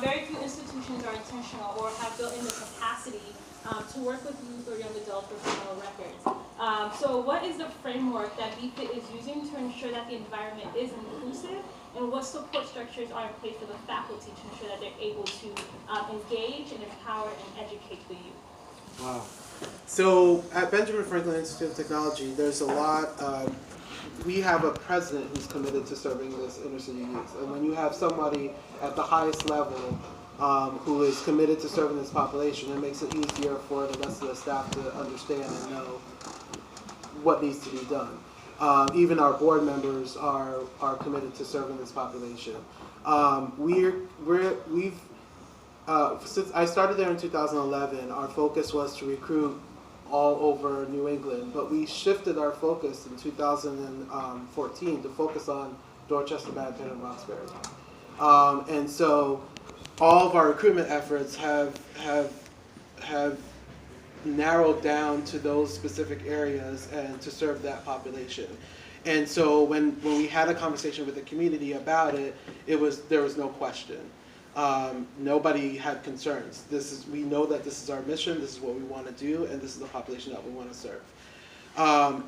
Very few institutions are intentional or have built in the capacity to work with youth or young adults with criminal records. So what is the framework that BFIT is using to ensure that the environment is inclusive, and what support structures are in place for the faculty to ensure that they're able to engage and empower and educate the youth? Wow. So at Benjamin Franklin Institute of Technology, there's a lot, we have a president who's committed to serving this inner city youth. And when you have somebody at the highest level who is committed to serving this population, it makes it easier for the rest of the staff to understand and know what needs to be done. Even our board members are committed to serving this population. Since I started there in 2011, our focus was to recruit all over New England, but we shifted our focus in 2014 to focus on Dorchester, Mattapan, and Roxbury. And so all of our recruitment efforts have narrowed down to those specific areas and to serve that population. And so when we had a conversation with the community about it, there was no question. Nobody had concerns. We know that this is our mission, this is what we want to do, and this is the population that we want to serve.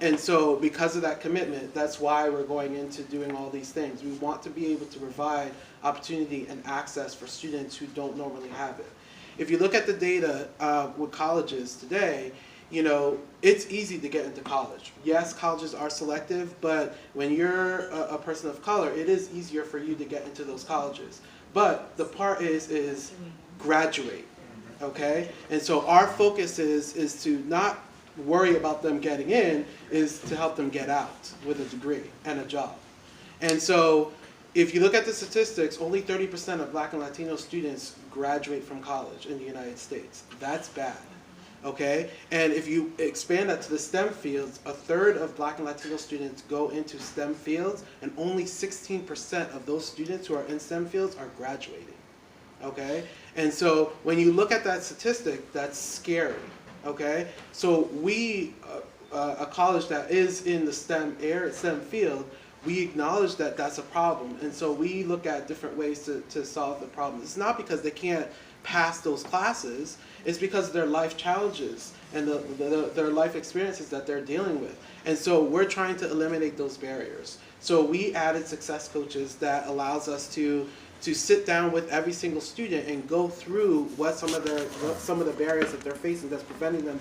And so because of that commitment, that's why we're going into doing all these things. We want to be able to provide opportunity and access for students who don't normally have it. If you look at the data with colleges today, it's easy to get into college. Yes, colleges are selective, but when you're a person of color, it is easier for you to get into those colleges. But the part is graduate, okay? And so our focus is to not worry about them getting in, is to help them get out with a degree and a job. And so if you look at the statistics, only 30% of Black and Latino students graduate from college in the United States. That's bad, okay? And if you expand that to the STEM fields, a third of Black and Latino students go into STEM fields, and only 16% of those students who are in STEM fields are graduating, okay? And so when you look at that statistic, that's scary, okay? So we, a college that is in the STEM field, we acknowledge that that's a problem, and so we look at different ways to solve the problem. It's not because they can't pass those classes, it's because of their life challenges and their life experiences that they're dealing with. And so we're trying to eliminate those barriers. So we added success coaches that allows us to sit down with every single student and go through what some of the barriers that they're facing that's preventing them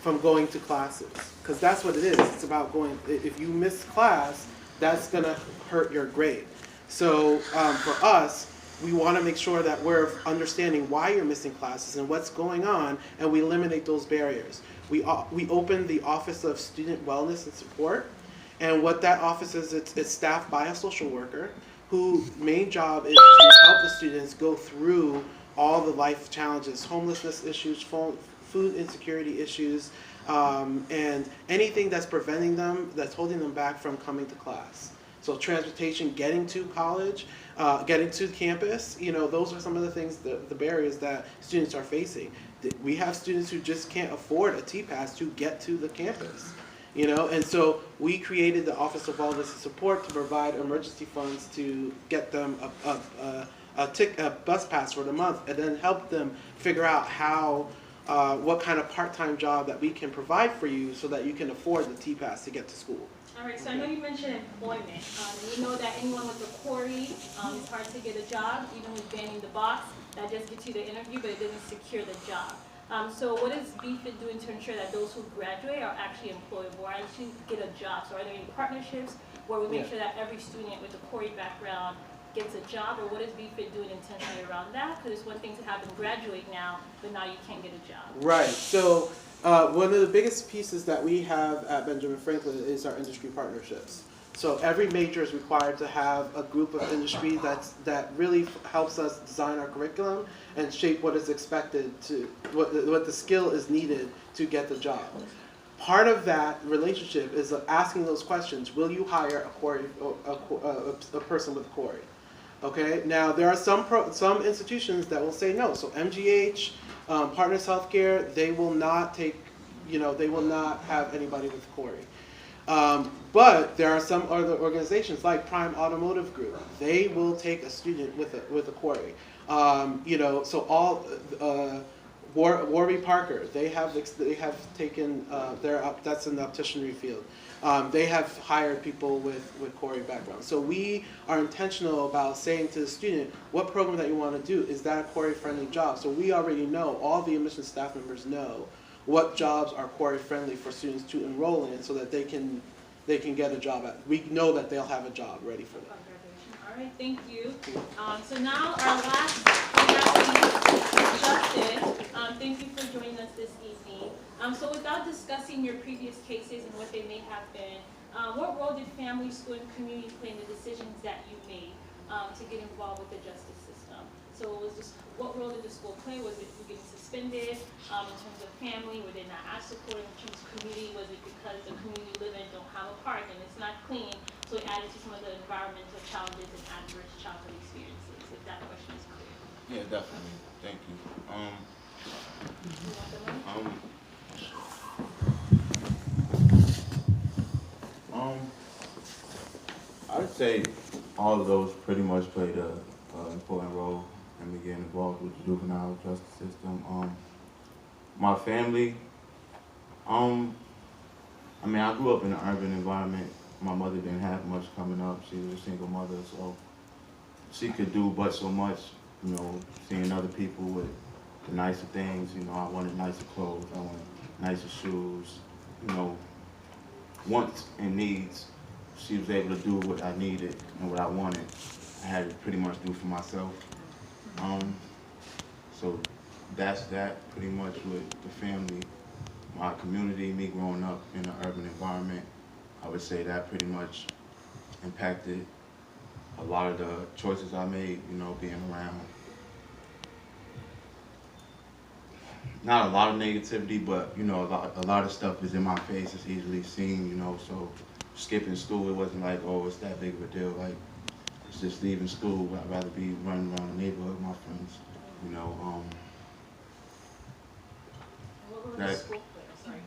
from going to classes. Because that's what it is. It's about going, if you miss class, that's going to hurt your grade. So for us, we want to make sure that we're understanding why you're missing classes and what's going on, and we eliminate those barriers. We opened the Office of Student Wellness and Support, and what that office is, it's staffed by a social worker whose main job is to help the students go through all the life challenges, homelessness issues, food insecurity issues, and anything that's preventing them, that's holding them back from coming to class. So transportation, getting to college, getting to campus, those are some of the things, the barriers that students are facing. We have students who just can't afford a T-Pass to get to the campus. And so we created the Office of Wellness and Support to provide emergency funds to get them a bus pass for the month, and then help them figure out what kind of part-time job that we can provide for you so that you can afford the T-Pass to get to school. All right, so I know you mentioned employment. And we know that anyone with a query, it's hard to get a job, even with banning the box. That just gets you the interview, but it doesn't secure the job. So what is BFIT doing to ensure that those who graduate are actually employable, or actually get a job? So are there any partnerships where we make sure that every student with a query background gets a job, or what is BFIT doing intentionally around that? Because it's one thing to have them graduate now, but now you can't get a job. Right. So one of the biggest pieces that we have at Benjamin Franklin is our industry partnerships. So every major is required to have a group of industry that really helps us design our curriculum and shape what is expected what the skill is needed to get the job. Part of that relationship is asking those questions. Will you hire a person with a query? Okay. Now there are some institutions that will say no. So MGH, Partners Healthcare, they will not take, they will not have anybody with a query. But there are some other organizations like Prime Automotive Group. They will take a student with a query. So all Warby Parker, they have taken that's in the opticianry field. They have hired people with query backgrounds. So we are intentional about saying to the student, what program that you want to do, is that a query-friendly job? So we already know, all the admissions staff members know what jobs are query-friendly for students to enroll in, so that they can get a job at. We know that they'll have a job ready for them. All right, thank you. So now our last guest, Justin. Thank you for joining us this evening. So without discussing your previous cases and what they may have been, what role did family, school, and community play in the decisions that you made to get involved with the justice system? So what role did the school play? Was it you getting suspended in terms of family? Were they not as supportive in terms of community? Was it because the community you live in don't have a park and it's not clean? So it added to some of the environmental challenges and adverse childhood experiences, if that question is clear. Yeah, definitely. Thank you. You want the mic? I would say all of those pretty much played an important role in me getting involved with the juvenile justice system. My family, I grew up in an urban environment. My mother didn't have much coming up. She was a single mother, so she could do but so much, seeing other people with the nicer things. I wanted nicer clothes, I wanted nicer shoes, wants and needs. She was able to do what I needed and what I wanted. I had to pretty much do for myself. So that's that pretty much with the family. My community, me growing up in an urban environment, I would say that pretty much impacted a lot of the choices I made, being around. Not a lot of negativity, but, a lot of stuff is in my face. It's easily seen, so skipping school, it wasn't like, oh, it's that big of a deal. Like, it's just leaving school. I'd rather be running around the neighborhood with my friends, What were the school players? Sorry.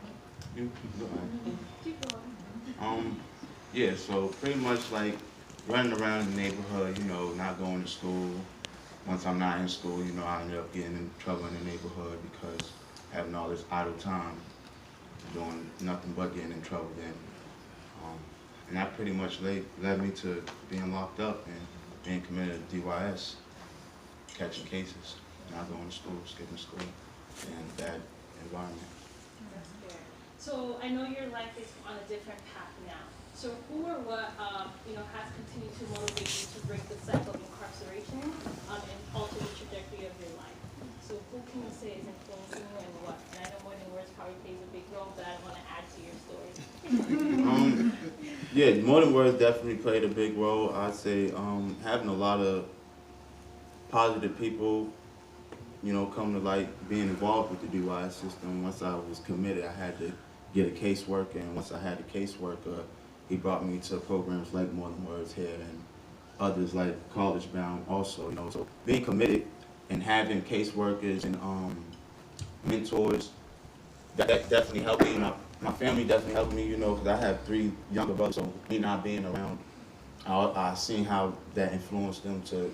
You go ahead. Keep going. Yeah, so pretty much like running around the neighborhood, not going to school. Once I'm not in school, I ended up getting in trouble in the neighborhood because having all this idle time, doing nothing but getting in trouble then. And that pretty much led me to being locked up and being committed to DYS, catching cases, not going to school, skipping school, and that environment. That's fair. So I know your life is on a different path now. So who or what, has continued to motivate you to break the cycle of incarceration and alter the trajectory of your life? So who can you say is influencing you and what? And I know more than words probably plays a big role, but I don't want to add to your story. Yeah, More Than Words definitely played a big role. I'd say having a lot of positive people come to like being involved with the DYS system, once I was committed, I had to get a caseworker, and once I had a caseworker, he brought me to programs like More Than Words here and others like College Bound also, So being committed and having caseworkers and mentors, that definitely helped me. My family definitely helped me, because I have 3 younger brothers, so me not being around, I seen how that influenced them to,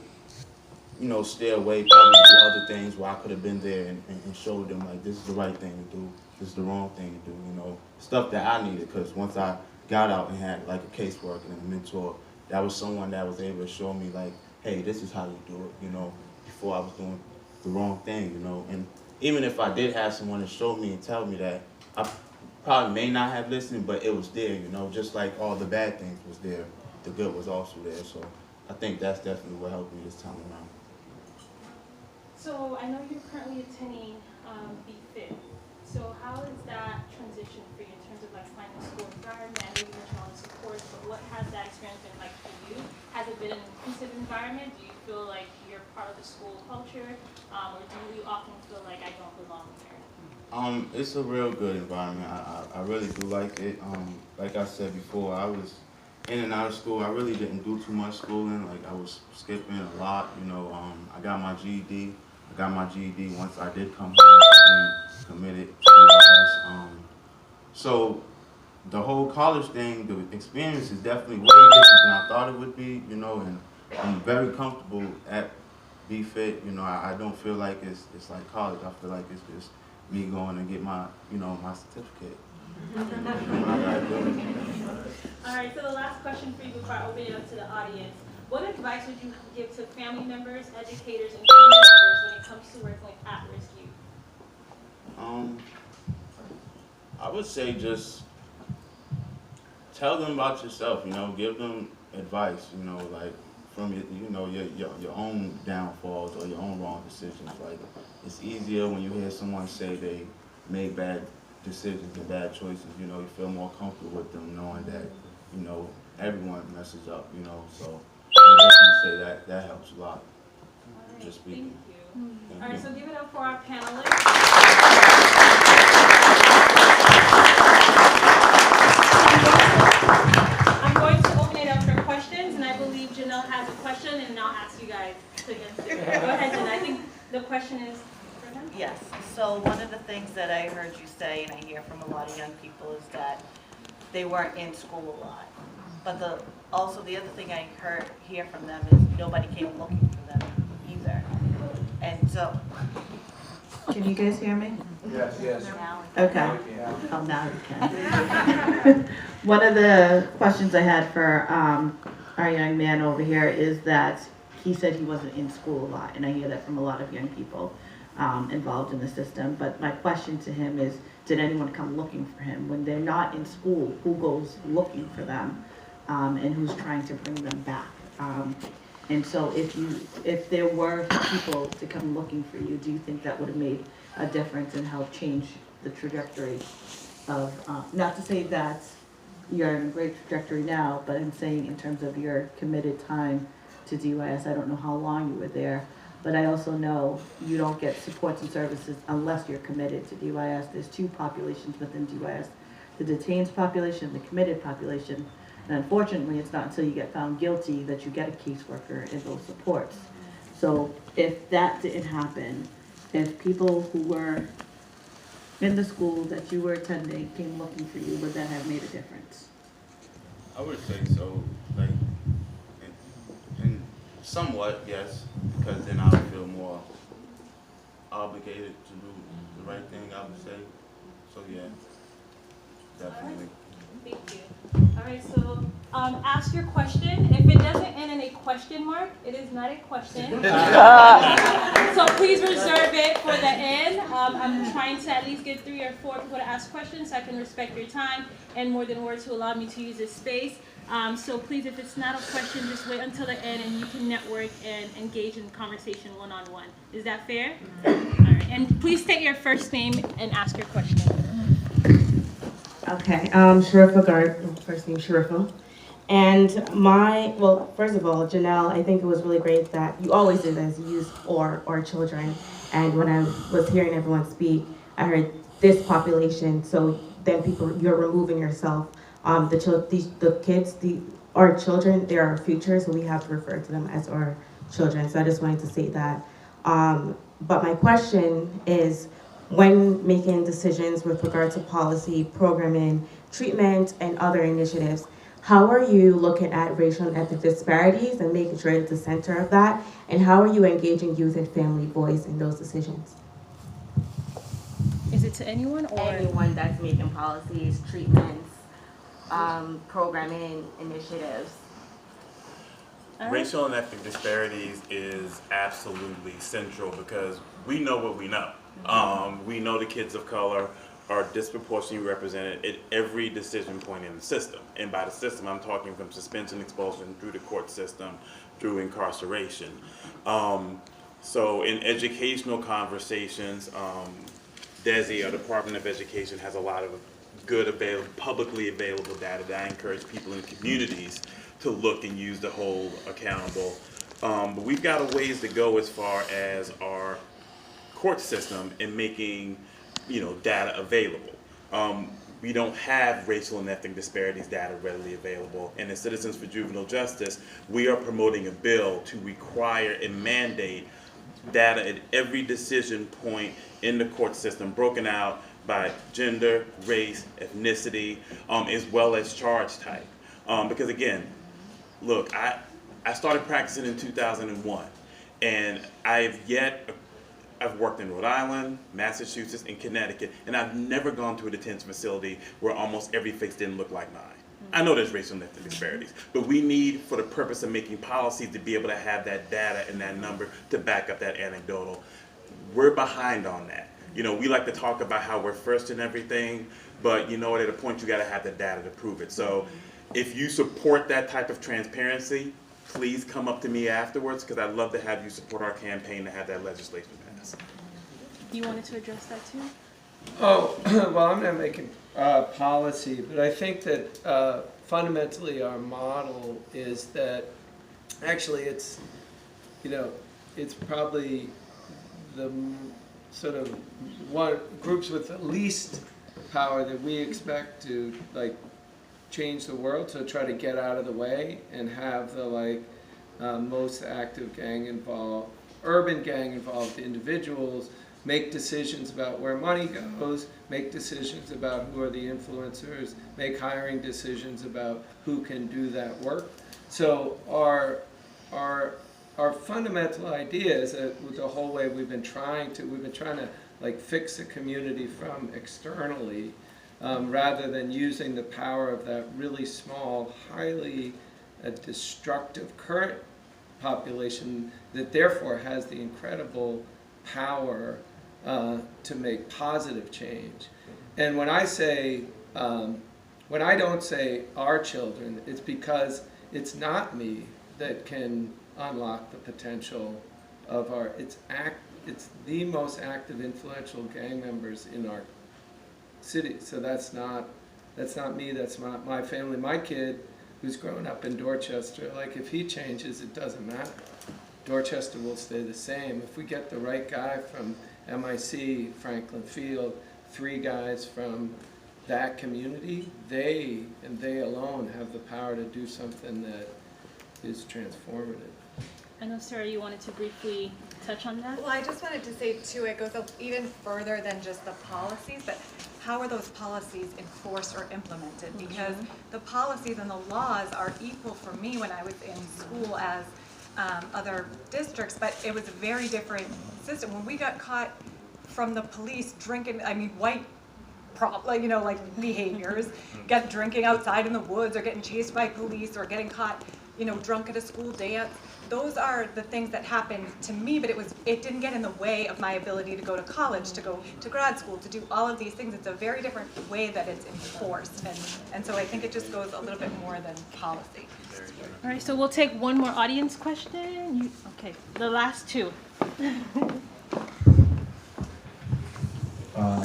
stay away, probably do other things where I could have been there and showed them, like, this is the right thing to do, this is the wrong thing to do, stuff that I needed, because once I got out and had, like, a caseworker and a mentor, that was someone that was able to show me, like, hey, this is how you do it, before I was doing the wrong thing, and even if I did have someone to show me and tell me that, I probably may not have listened, but it was there, just like all the bad things was there, the good was also there, so I think that's definitely what helped me this time around. So I know you're currently attending BFIT. So how is that transition for you in terms of like finding a school environment? I know you mentioned all the support, but what has that experience been like for you? Has it been an inclusive environment? Do you feel like you're part of the school culture? Or do you often feel like I don't belong here? It's a real good environment. I really do like it. Like I said before, I was in and out of school. I really didn't do too much schooling. Like I was skipping a lot. I got my GED. I got my GED once I did come home being committed to DYS. So the whole college thing, the experience is definitely way different than I thought it would be. And I'm very comfortable at BFIT. I don't feel like it's like college. I feel like it's just me going to get my my certificate. All right, so the last question for you before I open it up to the audience. What advice would you give to family members, educators, and community members when it comes to working with at-risk youth? I would say just tell them about yourself, give them advice, like from your own downfalls or your own wrong decisions. Like it's easier when you hear someone say they made bad decisions and bad choices, you feel more comfortable with them knowing that, everyone messes up, so I would definitely say that helps a lot. All right, Just speaking. Thank you. All right, so give it up for our panelists. I'm going to open it up for questions, and I believe Janelle has a question, and I'll ask you guys to answer. Go ahead, Janelle. I think the question is for them. Yes, so one of the things that I heard you say, and I hear from a lot of young people, is that they weren't in school a lot. But also the other thing I hear from them is nobody came looking for them either. And so, can you guys hear me? Yes. Okay. Oh, now you can. One of the questions I had for our young man over here is that he said he wasn't in school a lot, and I hear that from a lot of young people involved in the system. But my question to him is, did anyone come looking for him? When they're not in school, who goes looking for them, and who's trying to bring them back? And so if there were people to come looking for you, do you think that would have made a difference and helped change the trajectory of, not to say that you're in a great trajectory now, but I'm saying in terms of your committed time to DYS, I don't know how long you were there, but I also know you don't get supports and services unless you're committed to DYS. There's 2 populations within DYS, the detained population, the committed population. And unfortunately, it's not until you get found guilty that you get a caseworker and those supports. So if that didn't happen, if people who were in the school that you were attending came looking for you, would that have made a difference? I would say so, like, and somewhat, yes, because then I would feel more obligated to do the right thing, I would say. So yeah, definitely. Thank you. All right, so ask your question. If it doesn't end in a question mark, it is not a question. So please reserve it for the end. I'm trying to at least get 3 or 4 people to ask questions so I can respect your time and More Than Words to allow me to use this space. So please, if it's not a question, just wait until the end and you can network and engage in conversation one-on-one. Is that fair? All right, and please state your first name and ask your question. Okay, Sharifa Gard, first name Sharifa. And first of all, Janelle, I think it was really great that you always did this, youth or children. And when I was hearing everyone speak, I heard this population. So then you're removing yourself. The kids, our children, they're our future, so we have to refer to them as our children. So I just wanted to say that. But my question is, when making decisions with regard to policy, programming, treatment, and other initiatives, how are you looking at racial and ethnic disparities and making sure it's the center of that? And how are you engaging youth and family voice in those decisions? Is it to anyone or? Anyone that's making policies, treatments, programming, initiatives. Racial and ethnic disparities is absolutely central because we know what we know. We know the kids of color are disproportionately represented at every decision point in the system. And by the system, I'm talking from suspension, expulsion, through the court system, through incarceration. So in educational conversations, DESE, or Department of Education, has a lot of good publicly available data that I encourage people in communities to look and use to hold accountable. But we've got a ways to go as far as our court system in making data available. We don't have racial and ethnic disparities data readily available. And as Citizens for Juvenile Justice, we are promoting a bill to require and mandate data at every decision point in the court system, broken out by gender, race, ethnicity, as well as charge type. Because again, look, I started practicing in 2001, and I've worked in Rhode Island, Massachusetts, and Connecticut, and I've never gone to a detention facility where almost every face didn't look like mine. I know there's racial and ethnic disparities, but we need, for the purpose of making policies, to be able to have that data and that number to back up that anecdotal. We're behind on that. We like to talk about how we're first in everything, but at a point you gotta have the data to prove it. So if you support that type of transparency, please come up to me afterwards, because I'd love to have you support our campaign to have that legislation passed. You wanted to address that too? Oh, well, I'm not making policy, but I think that fundamentally our model is that actually it's probably the sort of groups with the least power that we expect to change the world, to try to get out of the way and have the most active urban gang involved individuals make decisions about where money goes, make decisions about who are the influencers, make hiring decisions about who can do that work. So our fundamental idea is that the whole way we've been trying to fix the community from externally, rather than using the power of that really small, highly destructive current population that therefore has the incredible power to make positive change. And when I don't say our children, it's because it's not me that can unlock the potential of it's the most active, influential gang members in our city. So that's not me, that's not my family. My kid, who's grown up in Dorchester, if he changes, it doesn't matter. Dorchester will stay the same. If we get the right guy from MIC, Franklin Field, 3 guys from that community, they and they alone have the power to do something that is transformative. I know, Sarah, you wanted to briefly touch on that? Well, I just wanted to say, too, it goes even further than just the policies, but how are those policies enforced or implemented? Because the policies and the laws are equal for me when I was in school as other districts, but it was a very different system. When we got caught from the police drinking, white behaviors, drinking outside in the woods, or getting chased by police, or getting caught, drunk at a school dance. Those are the things that happened to me, but it didn't get in the way of my ability to go to college, to go to grad school, to do all of these things. It's a very different way that it's enforced, and so I think it just goes a little bit more than policy. All right, so we'll take one more audience question. Okay, the last 2.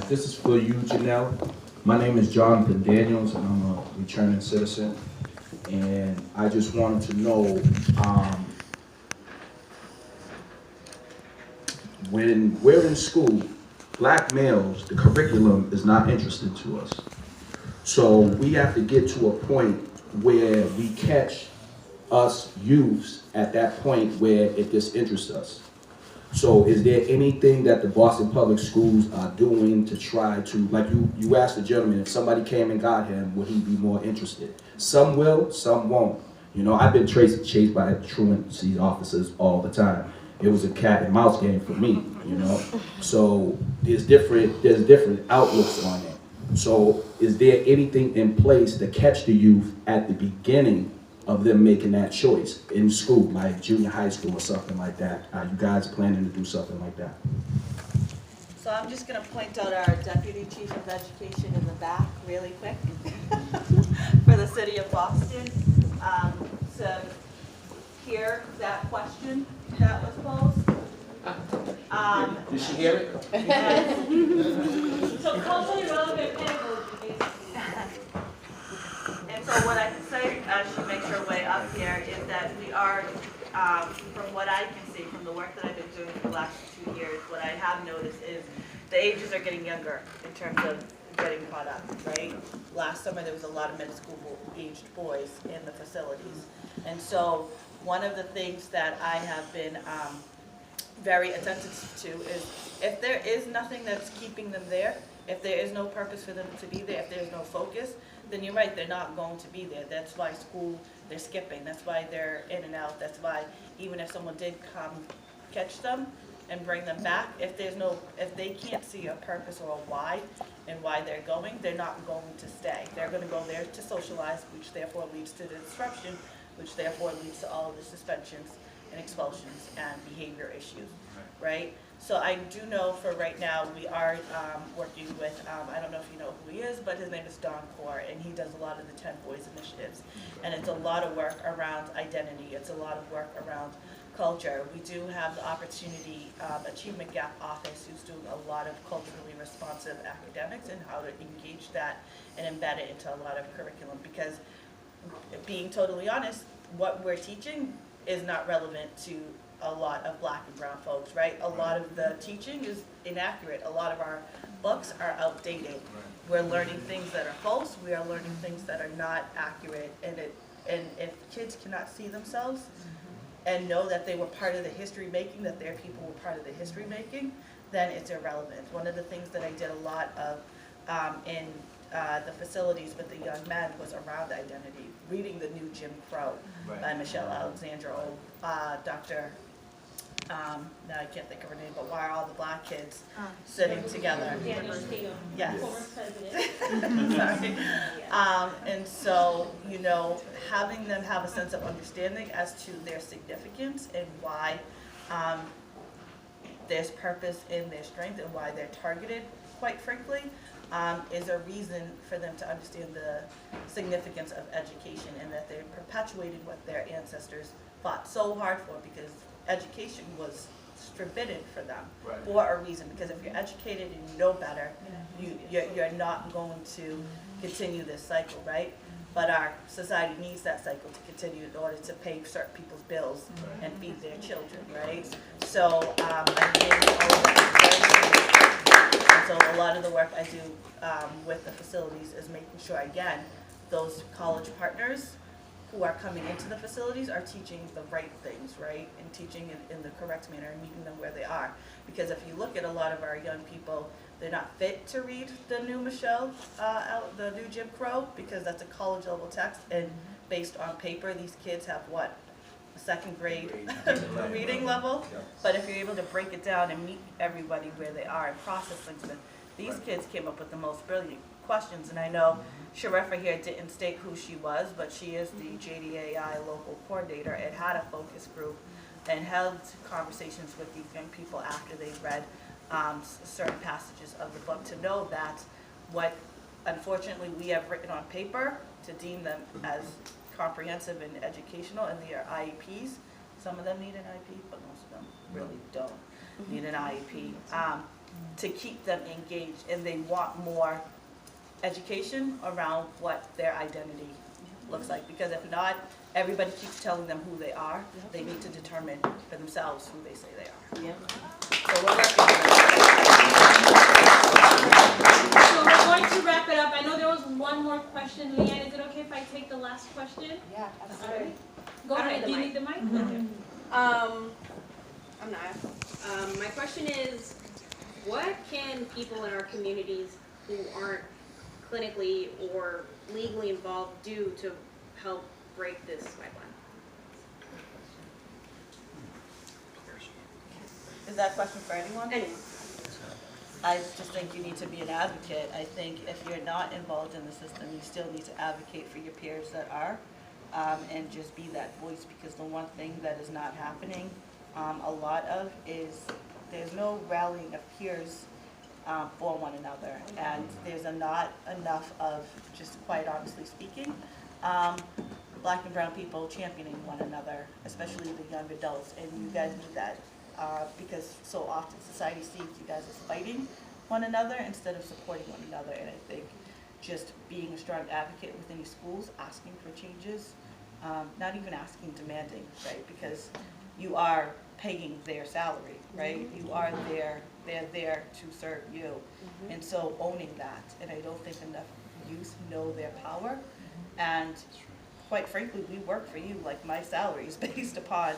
This is for you, Janelle. My name is Jonathan Daniels, and I'm a returning citizen. And I just wanted to know when we're in school, black males, the curriculum is not interesting to us. So we have to get to a point where we catch us youths at that point where it disinterests us. So is there anything that the Boston Public Schools are doing to try to, like you asked the gentleman, if somebody came and got him, would he be more interested? Some will, some won't. You know, I've been chased by truancy officers all the time. It was a cat and mouse game for me, you know? So there's different outlooks on it. So is there anything in place to catch the youth at the beginning of them making that choice in school, like junior high school or something like that? Are you guys planning to do something like that? So I'm just going to point out our Deputy Chief of Education in the back really quick for the city of Boston to hear that question that was posed. Did she hear it? So culturally relevant pedagogy, and so what I can say as she makes her way up here is that we are, from what I can see from the work that I've been doing for the last 2 years, what I have noticed is the ages are getting younger in terms of getting caught up, right? Last summer there was a lot of middle school aged boys in the facilities. And so one of the things that I have been very attentive to is if there is nothing that's keeping them there, if there is no purpose for them to be there, if there's no focus, then you're right, they're not going to be there. That's why school, they're skipping. That's why they're in and out. That's why even if someone did come catch them and bring them back, if they can't see a purpose or a why and why they're going, they're not going to stay. They're going to go there to socialize, which therefore leads to the disruption, which therefore leads to all of the suspensions and expulsions and behavior issues, right? So I do know for right now we are working with, I don't know if you know who he is, but his name is Don Core, and he does a lot of the 10 Boys initiatives. And it's a lot of work around identity. It's a lot of work around culture. We do have the opportunity, Achievement Gap Office, who's doing a lot of culturally responsive academics and how to engage that and embed it into a lot of curriculum. Because being totally honest, what we're teaching is not relevant to a lot of black and brown folks, right? A lot of the teaching is inaccurate. A lot of our books are outdated. We're learning things that are false. We are learning things that are not accurate. And if kids cannot see themselves and know that they were part of the history making, that their people were part of the history making, then it's irrelevant. One of the things that I did a lot of in the facilities with the young men was around identity, reading The New Jim Crow by Michelle Alexandra, Dr. Now I can't think of her name, but why are all the black kids sitting together? Yes. Sorry. And so, you know, having them have a sense of understanding as to their significance and why there's purpose in their strength and why they're targeted, quite frankly, is a reason for them to understand the significance of education and that they're perpetuating what their ancestors fought so hard for, because education was forbidden for them for a reason. Because if you're educated and you know better, you're not going to continue this cycle, right? But our society needs that cycle to continue in order to pay certain people's bills and feed their children, right? So I think so a lot of the work I do with the facilities is making sure, again, those college partners who are coming into the facilities are teaching the right things, right? And teaching in the correct manner and meeting them where they are. Because if you look at a lot of our young people, they're not fit to read the new the new Jim Crow, because that's a college level text, and based on paper, these kids have what? A second grade reading level. But if you're able to break it down and meet everybody where they are and process things with, these kids came up with the most brilliant questions. And I know Sharifa here didn't state who she was, but she is the JDAI local coordinator and had a focus group and held conversations with these young people after they read certain passages of the book, to know that what unfortunately we have written on paper to deem them as comprehensive and educational in their IEPs. Some of them need an IEP, but most of them really don't need an IEP. To keep them engaged, and they want more education around what their identity looks like. Because if not, everybody keeps telling them who they are. They need to determine for themselves who they say they are. Yeah. So we're working on it. So we're going to wrap it up. I know there was one more question. Leanne, is it okay if I take the last question? Yeah, All right. Go ahead. Do you need the mic? Okay. I'm not. My question is, what can people in our communities who aren't clinically or legally involved do to help break this pipeline? Is that a question for anyone? Anyone. I just think you need to be an advocate. I think if you're not involved in the system, you still need to advocate for your peers that are, and just be that voice, because the one thing that is not happening a lot of is there's no rallying of peers for one another, and there's not enough of, just quite honestly speaking, Black and brown people championing one another, especially the young adults, and you guys need that. Because so often society sees you guys as fighting one another instead of supporting one another. And I think just being a strong advocate within your schools, asking for changes, not even asking, demanding, right? Because you are paying their salary, right? You are there, they're there to serve you. And so owning that. And I don't think enough youth know their power. And quite frankly, we work for you. Like, my salary is based upon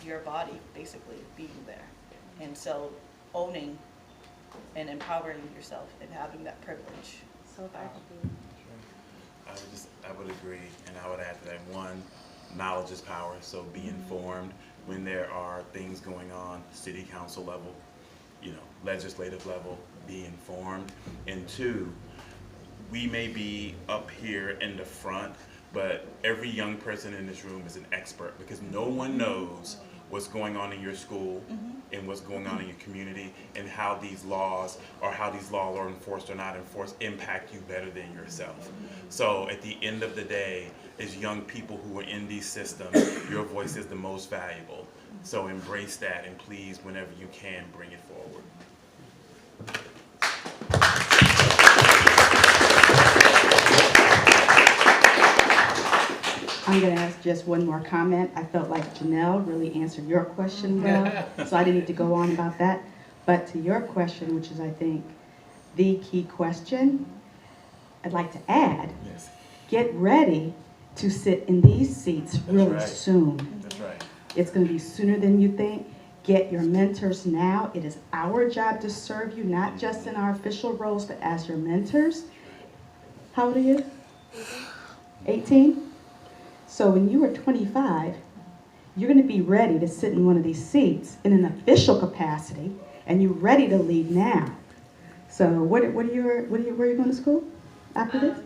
your body basically being there. And so owning and empowering yourself and having that privilege. So I would agree, and I would add to that, one, knowledge is power, so be informed when there are things going on, city council level, legislative level, be informed. And two, we may be up here in the front, but every young person in this room is an expert, because no one knows what's going on in your school and what's going on in your community, and how these laws are enforced or not enforced impact you better than yourself. So at the end of the day, as young people who are in these systems, your voice is the most valuable. So embrace that, and please, whenever you can, bring it forward. I'm going to ask just one more comment. I felt like Janelle really answered your question well, so I didn't need to go on about that. But to your question, which is, I think, the key question, I'd like to add, Yes. get ready to sit in these seats really soon. That's right. It's going to be sooner than you think. Get your mentors now. It is our job to serve you, not just in our official roles, but as your mentors. How old are you? 18? So when you are 25, you're going to be ready to sit in one of these seats in an official capacity, and you're ready to lead now. So where are you going to school after this?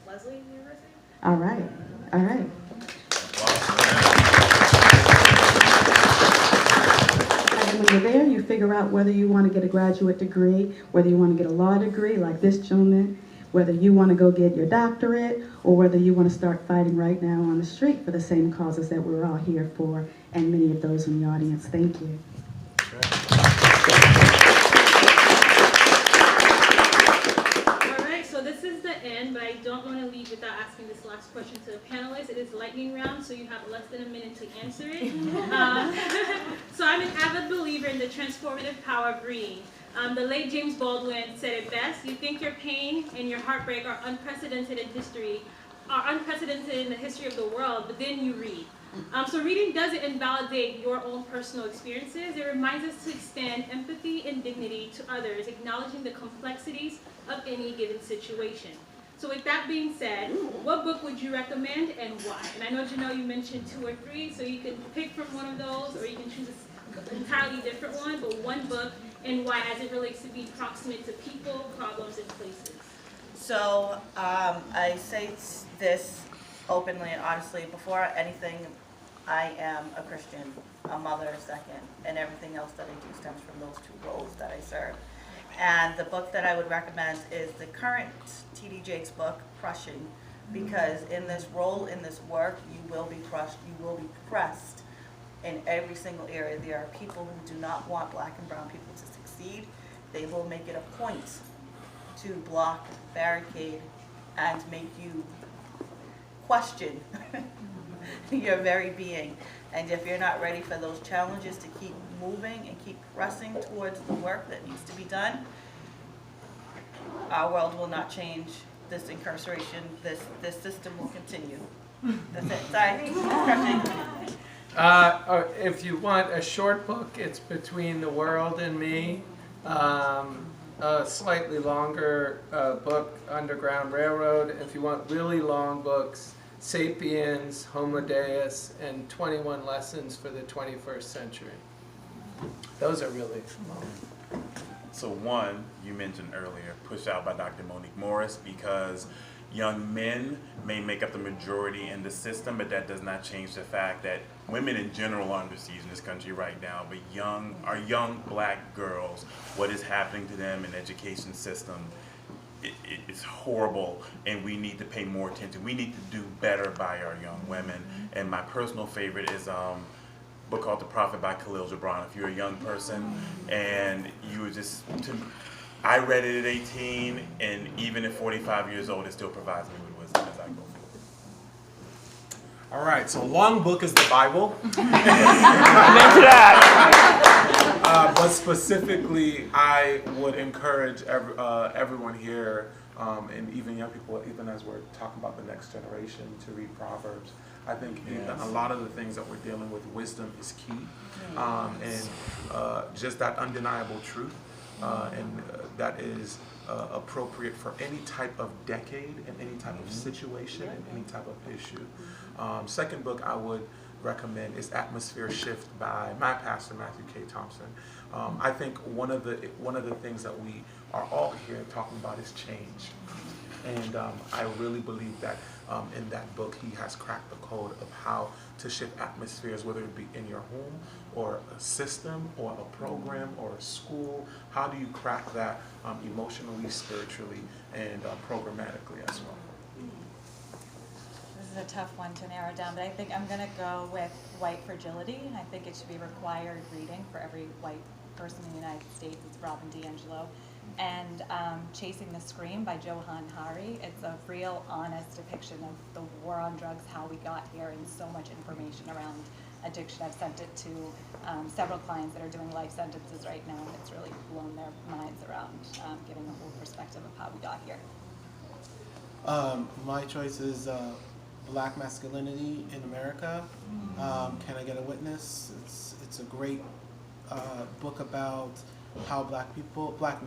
Leslie University? All right. And when you're there, you figure out whether you want to get a graduate degree, whether you want to get a law degree like this gentleman, whether you want to go get your doctorate, or whether you want to start fighting right now on the street for the same causes that we're all here for, and many of those in the audience. Thank you. All right, so this is the end, but I don't want to leave without asking this last question to the panelists. It is lightning round, so you have less than a minute to answer it. So I'm an avid believer in the transformative power of reading. The late James Baldwin said it best: you think your pain and your heartbreak are unprecedented in the history of the world, but then you read. So reading doesn't invalidate your own personal experiences. It reminds us to extend empathy and dignity to others, acknowledging the complexities of any given situation. So with that being said, what book would you recommend and why? And I know, Janelle, you mentioned 2 or 3, so you can pick from one of those, or you can choose an entirely different one, but one book and why, as it relates to be proximate to people, problems, and places. So I say this openly and honestly. Before anything, I am a Christian, a mother second, and everything else that I do stems from those 2 roles that I serve. And the book that I would recommend is the current T.D. Jakes book, Crushing, because in this role, in this work, you will be crushed, you will be pressed in every single area. There are people who do not want Black and brown people to succeed. They will make it a point to block, barricade, and make you question your very being. And if you're not ready for those challenges to keep moving and keep pressing towards the work that needs to be done, our world will not change. This incarceration, this system will continue. That's it. Sorry. If you want a short book, it's Between the World and Me. A slightly longer book, Underground Railroad. If you want really long books, Sapiens, Homo Deus, and 21 Lessons for the 21st Century. Those are really long. So one, you mentioned earlier, Push Out by Dr. Monique Morris, because young men may make up the majority in the system, but that does not change the fact that women in general are under siege in this country right now, but our young black girls, what is happening to them in the education system, it's horrible, and we need to pay more attention. We need to do better by our young women. And my personal favorite is a book called The Prophet by Khalil Gibran. If you're a young person and you were just, I read it at 18, and even at 45 years old, it still provides me with wisdom as I go forward. All right, so long book is the Bible. But specifically, I would encourage everyone here, and even young people, even as we're talking about the next generation, to read Proverbs. I think a lot of the things that we're dealing with, wisdom is key, and just that undeniable truth, and that is appropriate for any type of decade and any type of situation and any type of issue. Second book I would recommend is Atmosphere Shift by my pastor, Matthew K. Thompson. I think one of the things that we are all here talking about is change. And I really believe that in that book he has cracked the code of how to shift atmospheres, whether it be in your home or a system or a program or a school. How do you crack that emotionally, spiritually, and programmatically as well? This is a tough one to narrow down, but I think I'm going to go with White Fragility. I think it should be required reading for every white person in the United States. It's Robin DiAngelo. And Chasing the Scream by Johann Hari. It's a real, honest depiction of the war on drugs, how we got here, and so much information around addiction. I've sent it to several clients that are doing life sentences right now, and it's really blown their minds around giving a whole perspective of how we got here. My choice is Black Masculinity in America. Can I Get a Witness? It's a great book about how black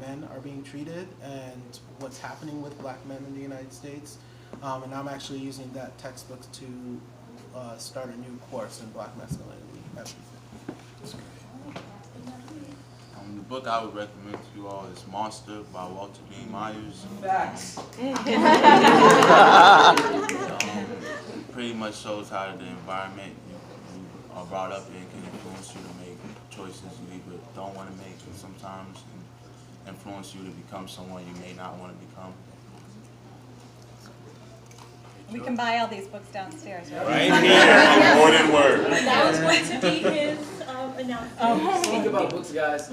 men are being treated and what's happening with black men in the United States. And I'm actually using that textbook to start a new course in Black Masculinity. The book I would recommend to you all is Monster by Walter B. Myers. Facts. Pretty much shows how the environment you are brought up in can influence you to make choices you either don't want to make, and sometimes influence you to become someone you may not want to become. We can buy all these books downstairs, right? Right here, more than word. That was going to be his announcement. Think about books, guys.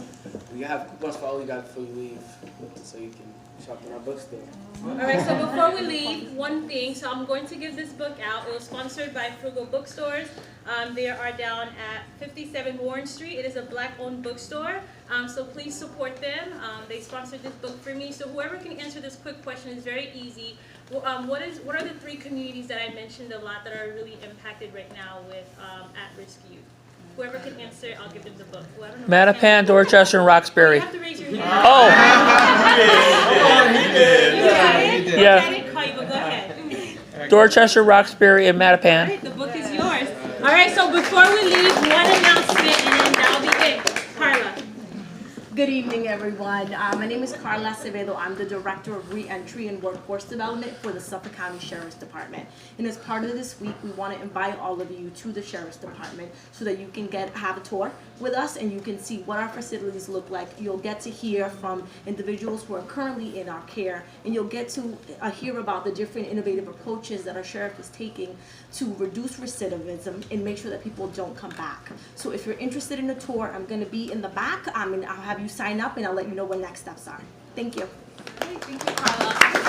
We have coupons for all you got before you leave, so you can shop in our bookstore. All right, so before we leave, one thing. So I'm going to give this book out. It was sponsored by Frugal Bookstores. They are down at 57 Warren Street. It is a black-owned bookstore, so please support them. They sponsored this book for me. So whoever can answer this quick question is very easy. What are the 3 communities that I mentioned a lot that are really impacted right now with at-risk youth? Whoever can answer, I'll give them the book. Mattapan, Dorchester, and Roxbury. You have to raise your hand. Oh! He did. Yeah. I didn't call you, but go ahead. Dorchester, Roxbury, and Mattapan. All right, the book is yours. All right, so before we leave, one announcement, and then that'll be it. Carla. Good evening, everyone. My name is Carla Acevedo. I'm the Director of Reentry and Workforce Development for the Suffolk County Sheriff's Department. And as part of this week, we want to invite all of you to the Sheriff's Department so that you can have a tour with us and you can see what our facilities look like. You'll get to hear from individuals who are currently in our care, and you'll get to hear about the different innovative approaches that our sheriff is taking to reduce recidivism and make sure that people don't come back. So if you're interested in a tour, I'm going to be in the back, and I'll have you sign up, and I'll let you know what next steps are. Thank you. Thank you, Carla.